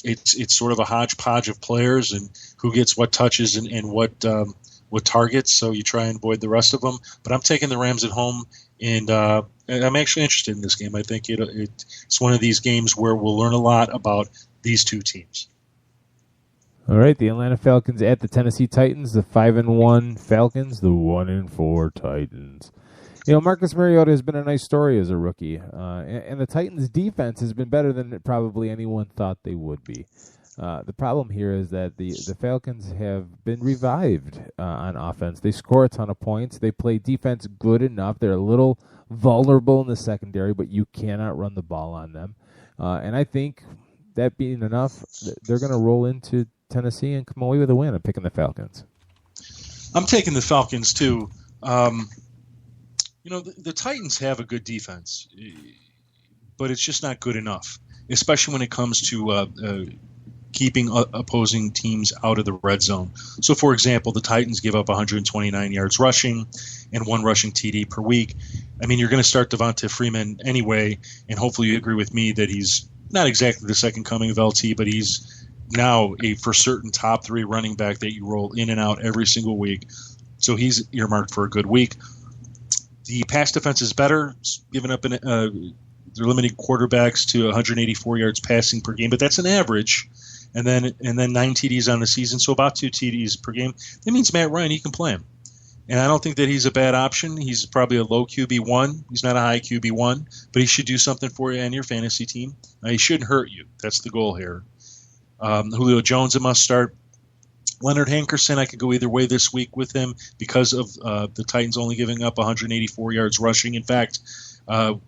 it's sort of a hodgepodge of players and who gets what touches and what targets. So you try and avoid the rest of them. But I'm taking the Rams at home, and I'm actually interested in this game. I think it's one of these games where we'll learn a lot about these two teams. All right, the Atlanta Falcons at the Tennessee Titans, the 5-1 Falcons, the 1-4 Titans. Marcus Mariota has been a nice story as a rookie, and the Titans' defense has been better than probably anyone thought they would be. The problem here is that the Falcons have been revived on offense. They score a ton of points. They play defense good enough. They're a little vulnerable in the secondary, but you cannot run the ball on them. And I think that being enough, they're going to roll into Tennessee and come away with a win. I'm picking the Falcons. I'm taking the Falcons, too. The Titans have a good defense, but it's just not good enough, especially when it comes to keeping opposing teams out of the red zone. So, for example, the Titans give up 129 yards rushing and 1 rushing TD per week. I mean, you're going to start Devonta Freeman anyway, and hopefully you agree with me that he's not exactly the second coming of LT, but he's now a for certain top 3 running back that you roll in and out every single week. So he's earmarked for a good week. The pass defense is better, giving up they're limiting quarterbacks to 184 yards passing per game, but that's an average. And then 9 TDs on the season, so about 2 TDs per game. That means Matt Ryan, you can play him. And I don't think that he's a bad option. He's probably a low QB1. He's not a high QB1, but he should do something for you and your fantasy team. He shouldn't hurt you. That's the goal here. Julio Jones, a must start. Leonard Hankerson, I could go either way this week with him because of the Titans only giving up 184 yards rushing. In fact,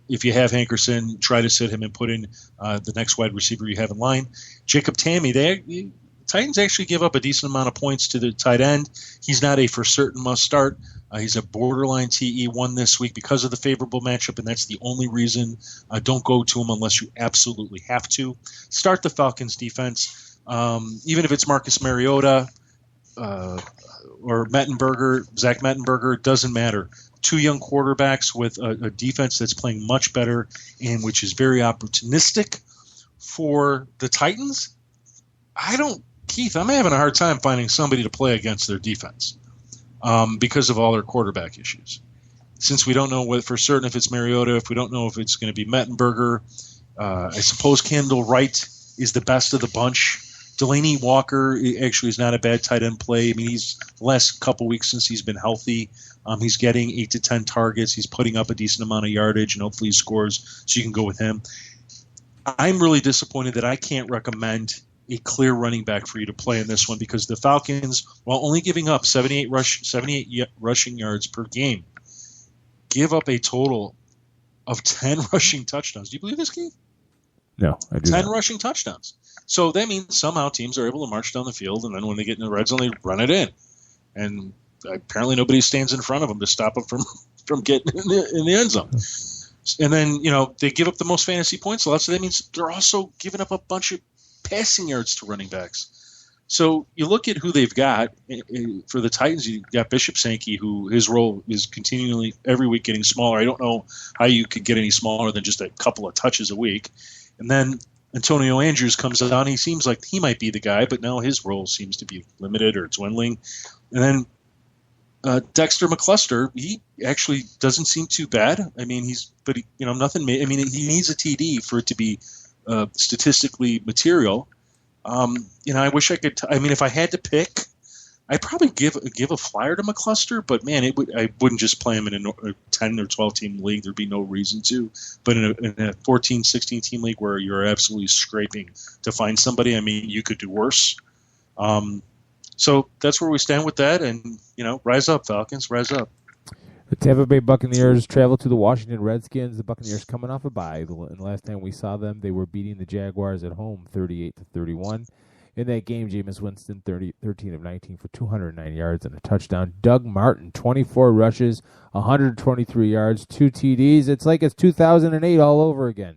if you have Hankerson, try to sit him and put in the next wide receiver you have in line. Jacob Tamme, the Titans actually give up a decent amount of points to the tight end. He's not a for certain must start. He's a borderline TE1 this week because of the favorable matchup, and that's the only reason. Don't go to him unless you absolutely have to. Start the Falcons defense. Even if it's Marcus Mariota or Zach Mettenberger, it doesn't matter. 2 young quarterbacks with a defense that's playing much better and which is very opportunistic for the Titans. Keith, I'm having a hard time finding somebody to play against their defense because of all their quarterback issues. Since we don't know for certain if it's Mariota, if we don't know if it's going to be Mettenberger, I suppose Kendall Wright is the best of the bunch. Delaney Walker actually is not a bad tight end play. I mean, he's the last couple weeks since he's been healthy. He's getting 8 to 10 targets. He's putting up a decent amount of yardage, and hopefully he scores, so you can go with him. I'm really disappointed that I can't recommend a clear running back for you to play in this one because the Falcons, while only giving up 78 rushing yards per game, give up a total of 10 rushing touchdowns. Do you believe this, Keith? No, I do 10 not. rushing touchdowns. So that means somehow teams are able to march down the field, and then when they get in the red zone, they run it in. And apparently nobody stands in front of them to stop them from getting in the end zone. And then, they give up the most fantasy points a lot, so that means they're also giving up a bunch of passing yards to running backs. So you look at who they've got. For the Titans, you've got Bishop Sankey, who his role is continually every week getting smaller. I don't know how you could get any smaller than just a couple of touches a week. And then Antonio Andrews comes on. He seems like he might be the guy, but now his role seems to be limited or dwindling. And then Dexter McCluster, he actually doesn't seem too bad. I mean, nothing. I mean, he needs a TD for it to be statistically material. I wish I could. If I had to pick, I'd probably give a flyer to McCluster, but man, I wouldn't just play him in a 10 or 12 team league. There'd be no reason to. But in a 14, 16 team league where you're absolutely scraping to find somebody, you could do worse. So that's where we stand with that, and rise up, Falcons, rise up. The Tampa Bay Buccaneers travel to the Washington Redskins. The Buccaneers coming off a bye. And the last time we saw them, they were beating the Jaguars at home 38-31. In that game, Jameis Winston, 13 of 19 for 209 yards and a touchdown. Doug Martin, 24 rushes, 123 yards, 2 TDs. It's like it's 2008 all over again.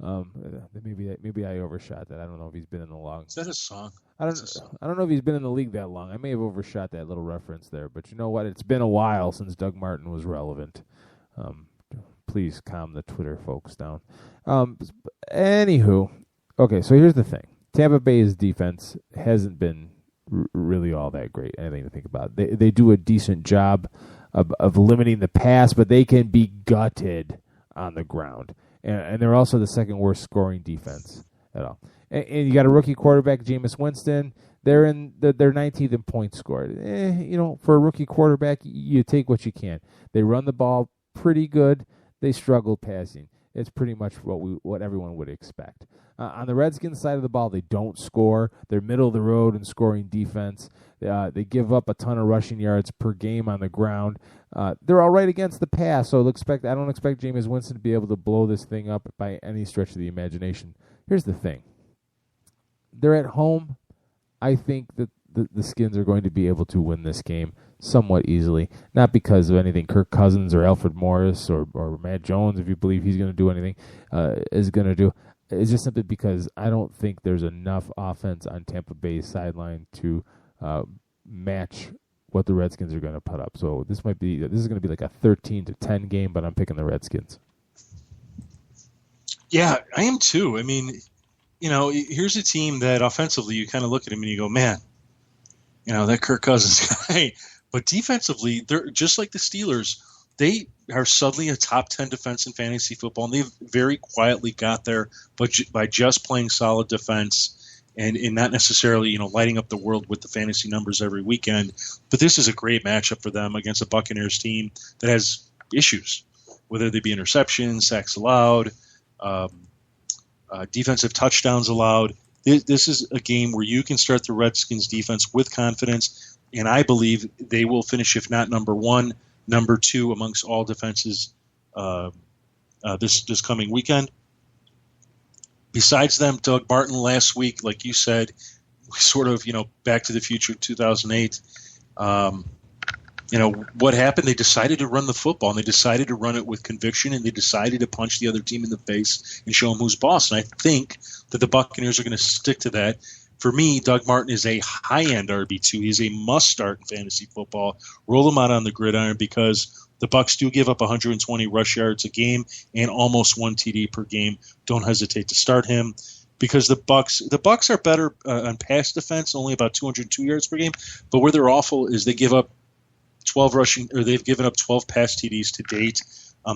Maybe I overshot that. I don't know if he's been in the long. Is that a song? I don't know if he's been in the league that long. I may have overshot that little reference there, but you know what? It's been a while since Doug Martin was relevant. Please calm the Twitter folks down. Anywho, okay, so here's the thing. Tampa Bay's defense hasn't been really all that great. Anything to think about. They do a decent job of limiting the pass, but they can be gutted on the ground. And they're also the second worst scoring defense at all. And you got a rookie quarterback, Jameis Winston. They're 19th in points scored. For a rookie quarterback, you take what you can. They run the ball pretty good. They struggle passing. It's pretty much what everyone would expect. On the Redskins side of the ball, they don't score. They're middle of the road in scoring defense. They give up a ton of rushing yards per game on the ground. They're all right against the pass, so I don't expect Jameis Winston to be able to blow this thing up by any stretch of the imagination. Here's the thing. They're at home. I think that the Skins are going to be able to win this game somewhat easily. Not because of anything Kirk Cousins or Alfred Morris or Matt Jones, if you believe he's going to do anything, is going to do. It's just simply because I don't think there's enough offense on Tampa Bay's sideline to match what the Redskins are going to put up. So this is going to be like a 13-10 game, but I'm picking the Redskins. Yeah, I am too. I mean, here's a team that offensively you kind of look at him and you go, man, that Kirk Cousins guy. But defensively, they're just like the Steelers. They are suddenly a top 10 defense in fantasy football, and they've very quietly got there, but by just playing solid defense and not necessarily lighting up the world with the fantasy numbers every weekend. But this is a great matchup for them against a Buccaneers team that has issues, whether they be interceptions, sacks allowed, defensive touchdowns allowed. This is a game where you can start the Redskins defense with confidence, and I believe they will finish, if not number one, number two amongst all defenses this coming weekend. Besides them, Doug Martin last week, like you said, sort of, Back to the Future 2008. What happened? They decided to run the football, and they decided to run it with conviction, and they decided to punch the other team in the face and show them who's boss. And I think that the Buccaneers are going to stick to that. For me, Doug Martin is a high-end RB2. He's a must-start in fantasy football. Roll him out on the gridiron because the Bucs do give up 120 rush yards a game and almost 1 TD per game. Don't hesitate to start him because the Bucs are better on pass defense, only about 202 yards per game. But where they're awful is they give up 12 rushing, or they've given up 12 pass TDs to date.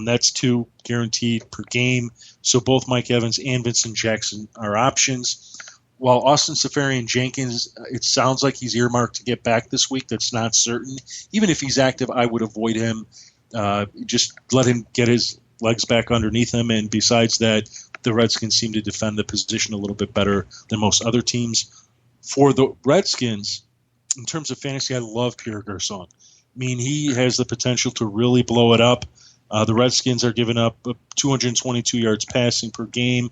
That's 2 guaranteed per game. So both Mike Evans and Vincent Jackson are options. While Austin Seferian-Jenkins, it sounds like he's earmarked to get back this week. That's not certain. Even if he's active, I would avoid him. Just let him get his legs back underneath him. And besides that, the Redskins seem to defend the position a little bit better than most other teams. For the Redskins, in terms of fantasy, I love Pierre Garçon. I mean, he has the potential to really blow it up. The Redskins are giving up 222 yards passing per game,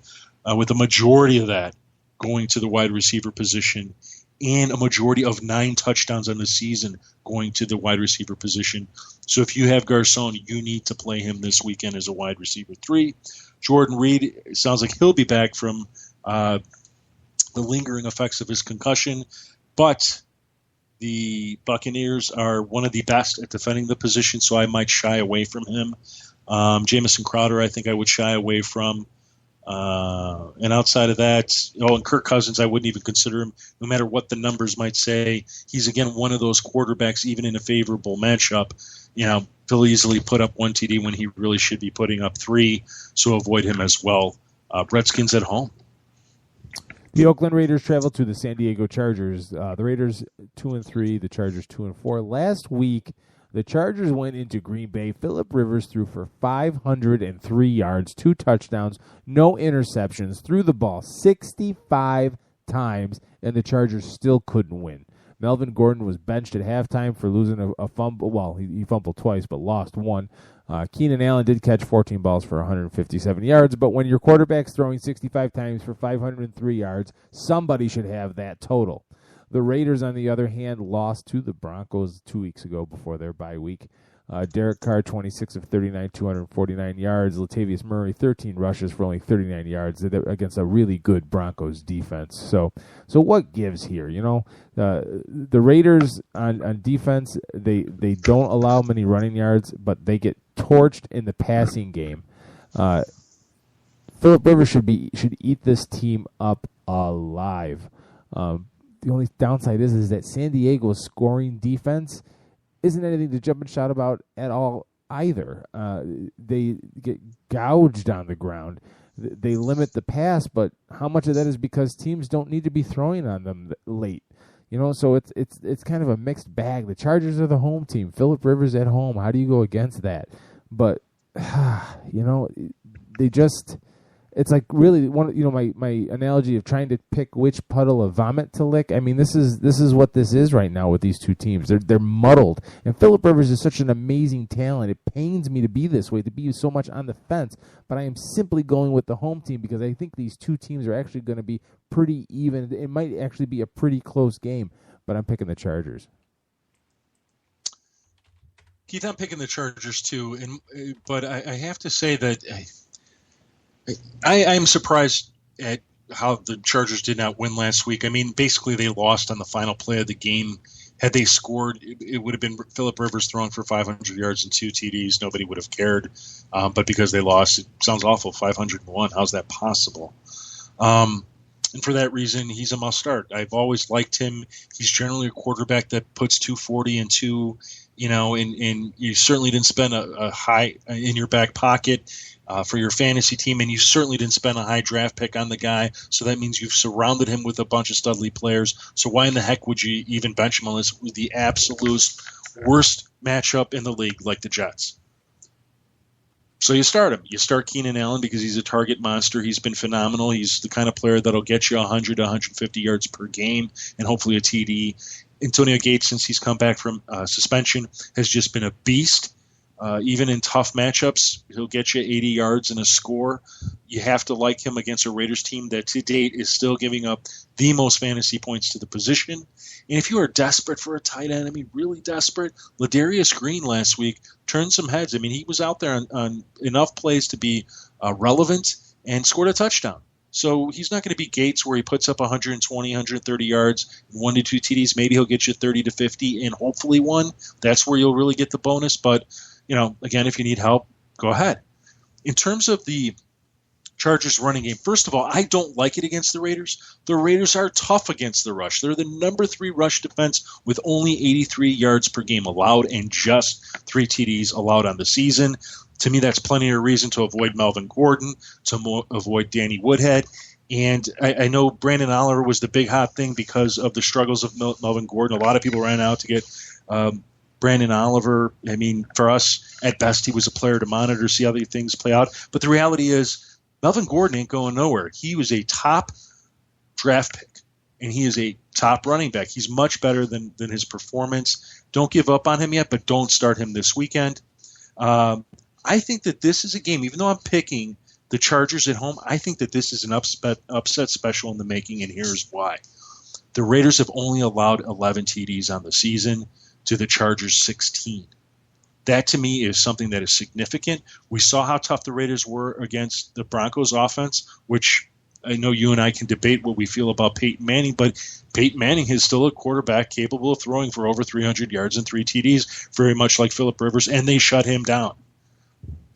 with a majority of that going to the wide receiver position, and a majority of 9 touchdowns on the season going to the wide receiver position. So if you have Garçon, you need to play him this weekend as a wide receiver 3. Jordan Reed, it sounds like he'll be back from the lingering effects of his concussion, but the Buccaneers are one of the best at defending the position, so I might shy away from him. Jamison Crowder, I think I would shy away from. And outside of that, and Kirk Cousins, I wouldn't even consider him, no matter what the numbers might say. He's, again, one of those quarterbacks, even in a favorable matchup, he'll easily put up 1 TD when he really should be putting up 3, so avoid him as well. Redskins at home. The Oakland Raiders travel to the San Diego Chargers. The Raiders 2-3, the Chargers 2-4. Last week, the Chargers went into Green Bay. Phillip Rivers threw for 503 yards, 2 touchdowns, no interceptions, threw the ball 65 times, and the Chargers still couldn't win. Melvin Gordon was benched at halftime for losing a fumble. Well, he fumbled twice, but lost 1. Keenan Allen did catch 14 balls for 157 yards, but when your quarterback's throwing 65 times for 503 yards, somebody should have that total. The Raiders, on the other hand, lost to the Broncos 2 weeks ago before their bye week. Derek Carr, 26 of 39, 249 yards. Latavius Murray, 13 rushes for only 39 yards against a really good Broncos defense. So what gives here? The Raiders on defense, they don't allow many running yards, but they get torched in the passing game. Philip Rivers should eat this team up alive. The only downside is that San Diego's scoring defense isn't anything to jump and shout about at all either. They get gouged on the ground. They limit the pass, but how much of that is because teams don't need to be throwing on them late? So it's kind of a mixed bag. The Chargers are the home team. Philip Rivers at home. How do you go against that? But they just. It's like really my analogy of trying to pick which puddle of vomit to lick. I mean, this is what this is right now with these two teams. They're muddled, and Philip Rivers is such an amazing talent. It pains me to be this way, to be so much on the fence. But I am simply going with the home team because I think these two teams are actually going to be pretty even. It might actually be a pretty close game, but I'm picking the Chargers. Keith, I'm picking the Chargers too, but I have to say that. I'm surprised at how the Chargers did not win last week. I mean, basically they lost on the final play of the game. Had they scored, it would have been Philip Rivers throwing for 500 yards and 2 TDs. Nobody would have cared. But because they lost, it sounds awful, 501. How's that possible? And for that reason, he's a must-start. I've always liked him. He's generally a quarterback that puts 240 and 2, and you certainly didn't spend a high in your back pocket. For your fantasy team, and you certainly didn't spend a high draft pick on the guy, so that means you've surrounded him with a bunch of studly players. So why in the heck would you even bench him unless it was the absolute worst matchup in the league like the Jets? So you start him. You start Keenan Allen because he's a target monster. He's been phenomenal. He's the kind of player that'll get you 100 to 150 yards per game and hopefully a TD. Antonio Gates, since he's come back from suspension, has just been a beast. Even in tough matchups, he'll get you 80 yards and a score. You have to like him against a Raiders team that to date is still giving up the most fantasy points to the position. And if you are desperate for a tight end, really desperate, Ladarius Green last week turned some heads. He was out there on enough plays to be relevant and scored a touchdown. So he's not going to be Gates where he puts up 120, 130 yards, 1 to 2 TDs. Maybe he'll get you 30 to 50 and hopefully 1. That's where you'll really get the bonus. But again, if you need help, go ahead. In terms of the Chargers running game, first of all, I don't like it against the Raiders. The Raiders are tough against the rush. They're the number 3 rush defense with only 83 yards per game allowed and just 3 TDs allowed on the season. To me, that's plenty of reason to avoid Melvin Gordon, to avoid Danny Woodhead. And I know Brandon Oliver was the big hot thing because of the struggles of Melvin Gordon. A lot of people ran out to get Brandon Oliver. For us, at best, he was a player to monitor, see how these things play out. But the reality is, Melvin Gordon ain't going nowhere. He was a top draft pick, and he is a top running back. He's much better than his performance. Don't give up on him yet, but don't start him this weekend. I think that this is a game, even though I'm picking the Chargers at home, I think that this is an upset special in the making, and here's why. The Raiders have only allowed 11 TDs on the season to the Chargers 16. That, to me, is something that is significant. We saw how tough the Raiders were against the Broncos offense, which I know you and I can debate what we feel about Peyton Manning, but Peyton Manning is still a quarterback capable of throwing for over 300 yards and 3 TDs, very much like Philip Rivers, and they shut him down.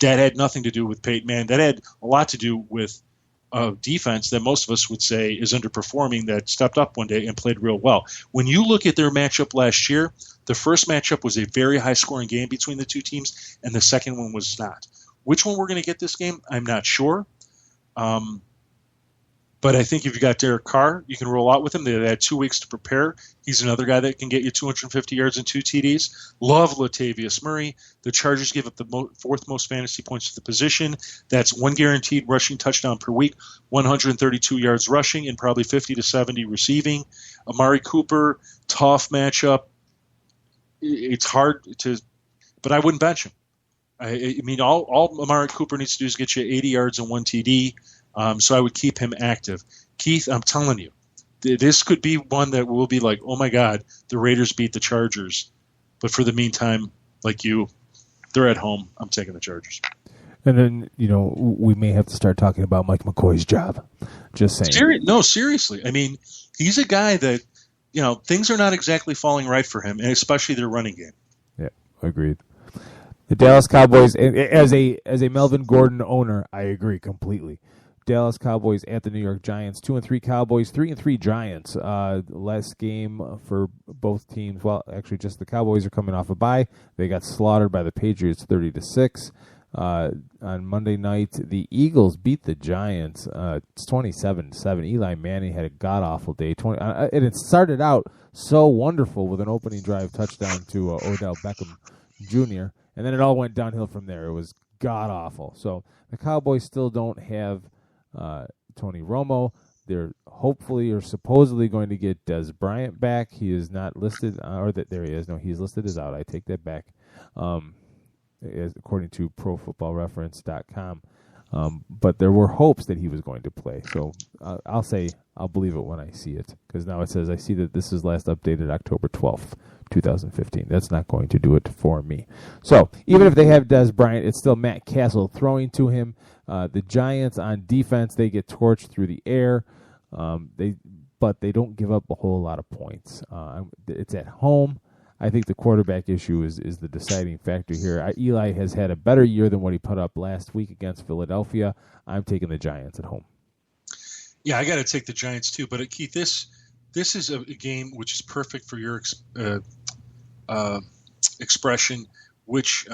That had nothing to do with Peyton Manning. That had a lot to do with a defense that most of us would say is underperforming that stepped up one day and played real well. When you look at their matchup last year, the first matchup was a very high-scoring game between the two teams, and the second one was not. Which one we're going to get this game, I'm not sure. But I think if you got Derek Carr, you can roll out with him. They had 2 weeks to prepare. He's another guy that can get you 250 yards and 2 TDs. Love Latavius Murray. The Chargers give up the fourth most fantasy points to the position. That's 1 guaranteed rushing touchdown per week, 132 yards rushing, and probably 50 to 70 receiving. Amari Cooper, tough matchup. It's hard to – but I wouldn't bench him. All Amari Cooper needs to do is get you 80 yards and 1 TD. So I would keep him active. Keith, I'm telling you, this could be one that will be like, oh, my God, the Raiders beat the Chargers. But for the meantime, like you, they're at home. I'm taking the Chargers. And then, we may have to start talking about Mike McCoy's job. Just saying. No, seriously. I mean, he's a guy that, things are not exactly falling right for him, and especially their running game. Yeah, agreed. The Dallas Cowboys, as a Melvin Gordon owner, I agree completely. Dallas Cowboys at the New York Giants, 2-3 Cowboys, 3-3 Giants. Last game for both teams. Well, actually, just the Cowboys are coming off a bye. They got slaughtered by the Patriots, 30-6. On Monday night, the Eagles beat the Giants. It's 27-7. Eli Manning had a god awful day. And it started out so wonderful with an opening drive touchdown to Odell Beckham Jr. And then it all went downhill from there. It was god awful. So the Cowboys still don't have Tony Romo. They're hopefully or supposedly going to get Des Bryant back. He is not listed, there he is. No, he's listed as out. I take that back. According to ProFootballReference.com. But there were hopes that he was going to play. So I'll say I'll believe it when I see it, because now it says I see that this is last updated October 12th, 2015. That's not going to do it for me. So even if they have Des Bryant, it's still Matt Castle throwing to him. The Giants on defense, they get torched through the air. But they don't give up a whole lot of points. It's at home. I think the quarterback issue is the deciding factor here. Eli has had a better year than what he put up last week against Philadelphia. I'm taking the Giants at home. Yeah, I got to take the Giants too. But Keith, this is a game which is perfect for your expression, which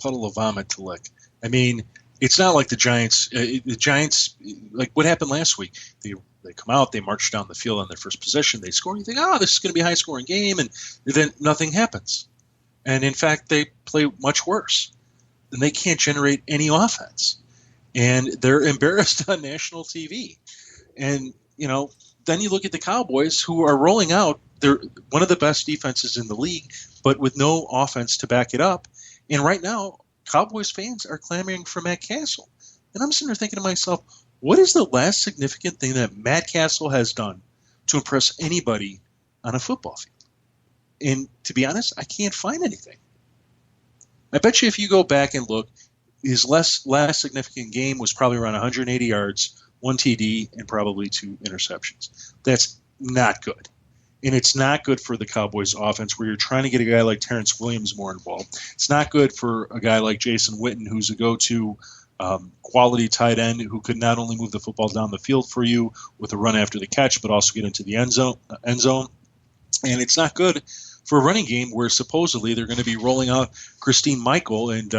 puddle of vomit to lick. I mean, it's not like the Giants. The Giants, like what happened last week. They come out, they march down the field on their first possession, they score, and you think, this is going to be a high-scoring game, and then nothing happens. And, in fact, they play much worse. And they can't generate any offense. And they're embarrassed on national TV. And, then you look at the Cowboys, who are rolling out. They're one of the best defenses in the league, but with no offense to back it up. And right now, Cowboys fans are clamoring for Matt Castle. And I'm sitting there thinking to myself, what is the last significant thing that Matt Castle has done to impress anybody on a football field? And to be honest, I can't find anything. I bet you if you go back and look, his last significant game was probably around 180 yards, 1 TD, and probably 2 interceptions. That's not good. And it's not good for the Cowboys offense where you're trying to get a guy like Terrence Williams more involved. It's not good for a guy like Jason Witten, who's a go-to quality tight end who could not only move the football down the field for you with a run after the catch, but also get into the end zone. And it's not good for a running game where supposedly they're going to be rolling out Christine Michael and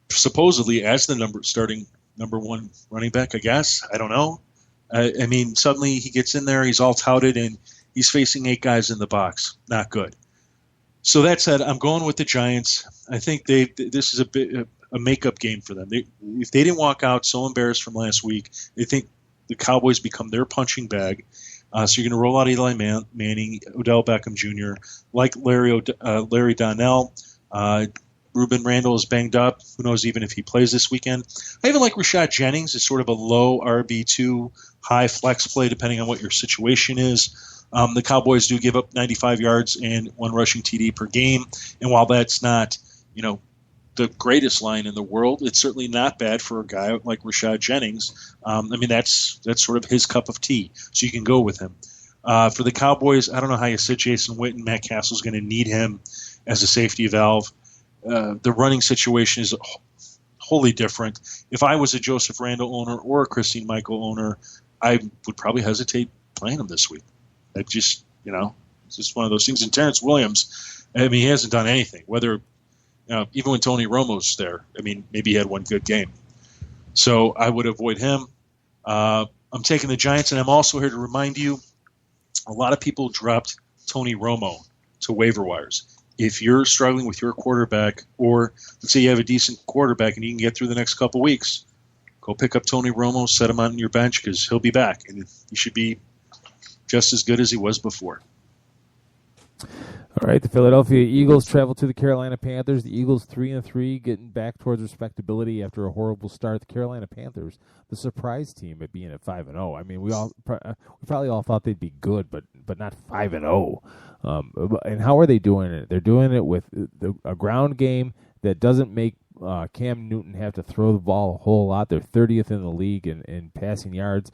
supposedly as the starting number one running back, I guess. I don't know. I mean, suddenly he gets in there, he's all touted, and he's facing 8 guys in the box. Not good. So that said, I'm going with the Giants. I think this is a bit a makeup game for them. If they didn't walk out so embarrassed from last week, they think the Cowboys become their punching bag. So you're going to roll out Eli Manning, Odell Beckham Jr., like Larry Donnell. Ruben Randall is banged up. Who knows even if he plays this weekend. I even like Rashad Jennings. It's sort of a low RB2, high flex play depending on what your situation is. The Cowboys do give up 95 yards and 1 rushing TD per game. And while that's not, the greatest line in the world, it's certainly not bad for a guy like Rashad Jennings. I mean, that's sort of his cup of tea. So you can go with him. For the Cowboys, I don't know how you sit Jason Witten. Matt Castle's going to need him as a safety valve. The running situation is wholly different. If I was a Joseph Randall owner or a Christine Michael owner, I would probably hesitate playing him this week. It just, it's just one of those things. And Terrence Williams, I mean, he hasn't done anything. Whether, even when Tony Romo's there, I mean, maybe he had one good game. So I would avoid him. I'm taking the Giants, and I'm also here to remind you, a lot of people dropped Tony Romo to waiver wires. If you're struggling with your quarterback, or let's say you have a decent quarterback and you can get through the next couple weeks, go pick up Tony Romo, set him on your bench because he'll be back, and he should be just as good as he was before. All right, the Philadelphia Eagles travel to the Carolina Panthers. The Eagles 3-3, getting back towards respectability after a horrible start. The Carolina Panthers, the surprise team at being at 5-0. I mean, we probably all thought they'd be good, but not 5-0. And how are they doing it? They're doing it with a ground game that doesn't make Cam Newton have to throw the ball a whole lot. They're 30th in the league in passing yards.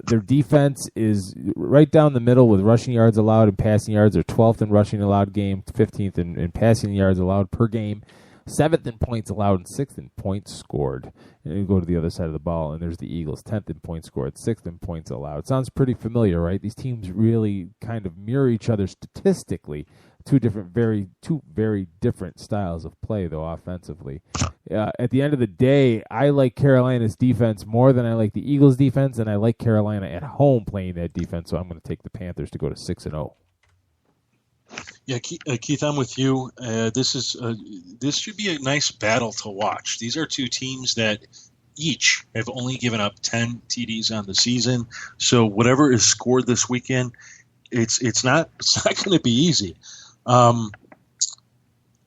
Their defense is right down the middle with rushing yards allowed and passing yards. They're 12th in rushing allowed game, 15th in passing yards allowed per game, 7th in points allowed, and 6th in points scored. And you go to the other side of the ball, and there's the Eagles, 10th in points scored, 6th in points allowed. Sounds pretty familiar, right? These teams really kind of mirror each other statistically. Two very different styles of play, though, offensively. At the end of the day, I like Carolina's defense more than I like the Eagles' defense, and I like Carolina at home playing that defense, so I'm going to take the Panthers to go to 6-0. Yeah, Keith, I'm with you. This should be a nice battle to watch. These are two teams that each have only given up 10 TDs on the season, so whatever is scored this weekend, it's not going to be easy.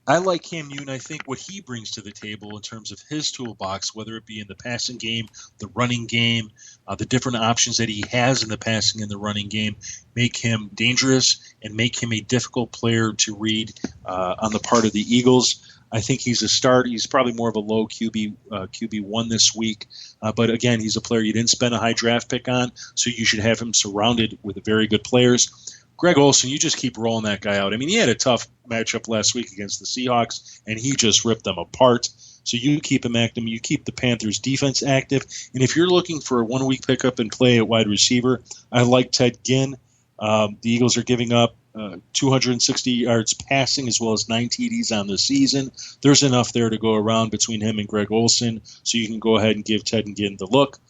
I like Cam Newton. I think what he brings to the table in terms of his toolbox, whether it be in the passing game, the running game, the different options that he has in the passing and the running game, make him dangerous and make him a difficult player to read on the part of the Eagles. I think he's a start. He's probably more of a low QB1 this week. But again, he's a player you didn't spend a high draft pick on, so you should have him surrounded with very good players. Greg Olsen, you just keep rolling that guy out. I mean, he had a tough matchup last week against the Seahawks, and he just ripped them apart. So you keep him active. You keep the Panthers' defense active. And if you're looking for a one-week pickup and play at wide receiver, I like Ted Ginn. The Eagles are giving up 260 yards passing as well as 9 TDs on the season. There's enough there to go around between him and Greg Olsen, so you can go ahead and give Ted Ginn the look.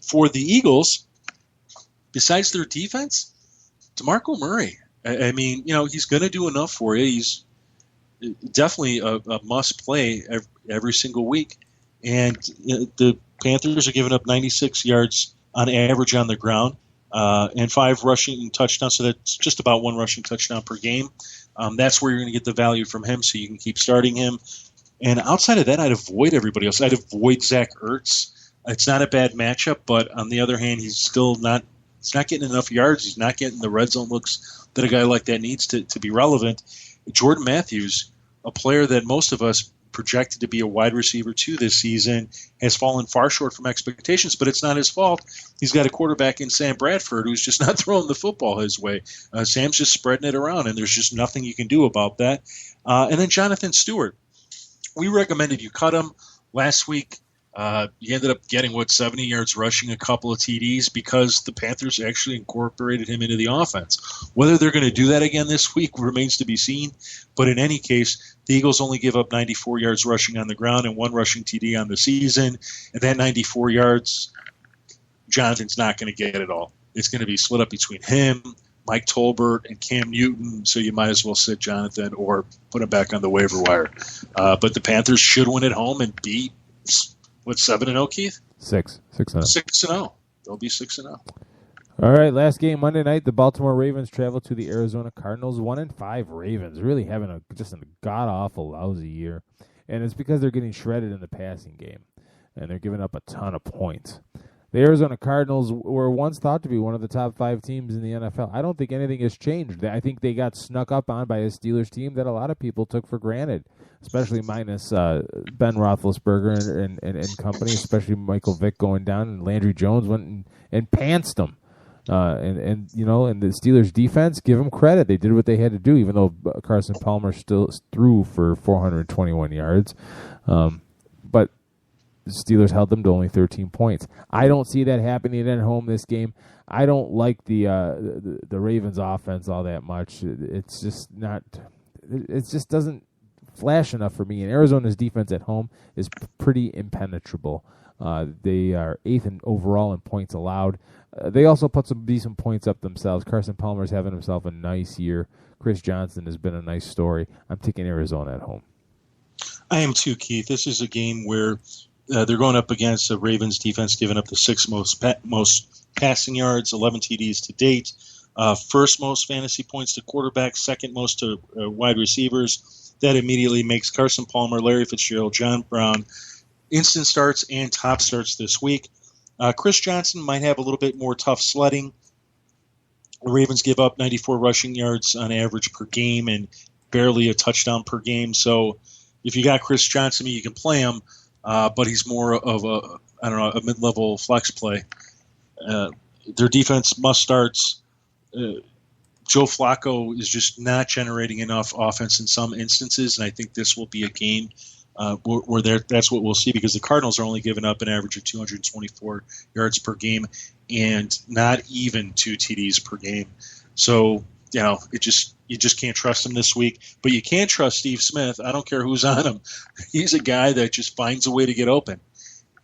For the Eagles, besides their defense, DeMarco Murray. I mean, he's going to do enough for you. He's definitely a must-play every single week. And the Panthers are giving up 96 yards on average on the ground and 5 rushing touchdowns, so that's just about 1 rushing touchdown per game. That's where you're going to get the value from him, so you can keep starting him. And outside of that, I'd avoid everybody else. I'd avoid Zach Ertz. It's not a bad matchup, but on the other hand, he's not getting enough yards. He's not getting the red zone looks that a guy like that needs to be relevant. Jordan Matthews, a player that most of us projected to be a wide receiver 2 this season, has fallen far short from expectations, but it's not his fault. He's got a quarterback in Sam Bradford who's just not throwing the football his way. Sam's just spreading it around, and there's just nothing you can do about that. And then Jonathan Stewart. We recommended you cut him last week. He ended up getting 70 yards rushing, a couple of TDs, because the Panthers actually incorporated him into the offense. Whether they're going to do that again this week remains to be seen. But in any case, the Eagles only give up 94 yards rushing on the ground and 1 rushing TD on the season. And that 94 yards, Jonathan's not going to get it all. It's going to be split up between him, Mike Tolbert, and Cam Newton, so you might as well sit Jonathan or put him back on the waiver wire. But the Panthers should win at home and beat 7-0, Keith? 6-0. 6-0. They'll be 6-0. All right, last game Monday night. The Baltimore Ravens travel to the Arizona Cardinals. 1-5 Ravens, really having just a god awful lousy year, and it's because they're getting shredded in the passing game, and they're giving up a ton of points. The Arizona Cardinals were once thought to be one of the top 5 teams in the NFL. I don't think anything has changed. I think they got snuck up on by a Steelers team that a lot of people took for granted, especially minus Ben Roethlisberger and company, especially Michael Vick going down, and Landry Jones went and pantsed them. And the Steelers defense, give them credit. They did what they had to do, even though Carson Palmer still threw for 421 yards. But the Steelers held them to only 13 points. I don't see that happening at home this game. I don't like the Ravens offense all that much. It's just not. It just doesn't flash enough for me. And Arizona's defense at home is pretty impenetrable. They are 8th in overall in points allowed. They also put some decent points up themselves. Carson Palmer's having himself a nice year. Chris Johnson has been a nice story. I'm taking Arizona at home. I am too, Keith. This is a game where they're going up against the Ravens defense, giving up the 6th most passing yards, 11 TDs to date. First most fantasy points to quarterbacks, second most to wide receivers. That immediately makes Carson Palmer, Larry Fitzgerald, John Brown instant starts and top starts this week. Chris Johnson might have a little bit more tough sledding. The Ravens give up 94 rushing yards on average per game and barely a touchdown per game. So if you got Chris Johnson, you can play him, but he's more of a mid-level flex play. Their defense must starts. Joe Flacco is just not generating enough offense in some instances, and I think this will be a game where that's what we'll see, because the Cardinals are only giving up an average of 224 yards per game and not even 2 TDs per game. So, you just can't trust him this week. But you can trust Steve Smith. I don't care who's on him. He's a guy that just finds a way to get open.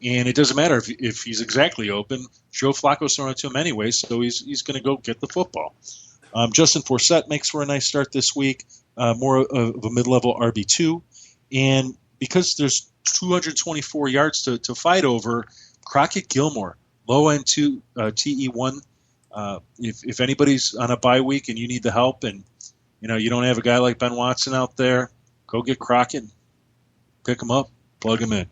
And it doesn't matter if he's exactly open. Joe Flacco's throwing it to him anyway, so he's going to go get the football. Justin Forsett makes for a nice start this week, more of a mid-level RB2. And because there's 224 yards to fight over, Crockett Gilmore, low-end TE1. If anybody's on a bye week and you need the help and you don't have a guy like Ben Watson out there, go get Crockett, pick him up, plug him in.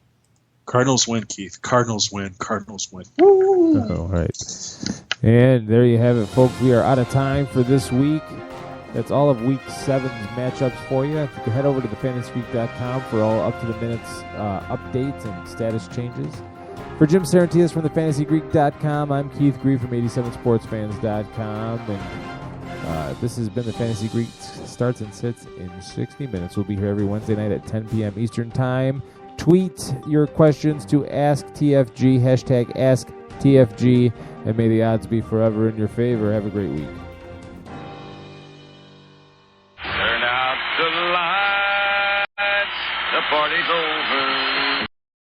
Cardinals win, Keith. Cardinals win. Cardinals win. Woo! All right. And there you have it, folks. We are out of time for this week. That's all of Week 7's matchups for you. If you can head over to thefantasygeek.com for all up-to-the-minute updates and status changes. For Jim Sarantias from thefantasygeek.com, I'm Keith Grieve from 87sportsfans.com. And this has been the Fantasy Greek Starts and Sits in 60 minutes. We'll be here every Wednesday night at 10 p.m. Eastern Time. Tweet your questions to AskTFG, hashtag AskTFG, and may the odds be forever in your favor. Have a great week. Turn out the lights, the party's over.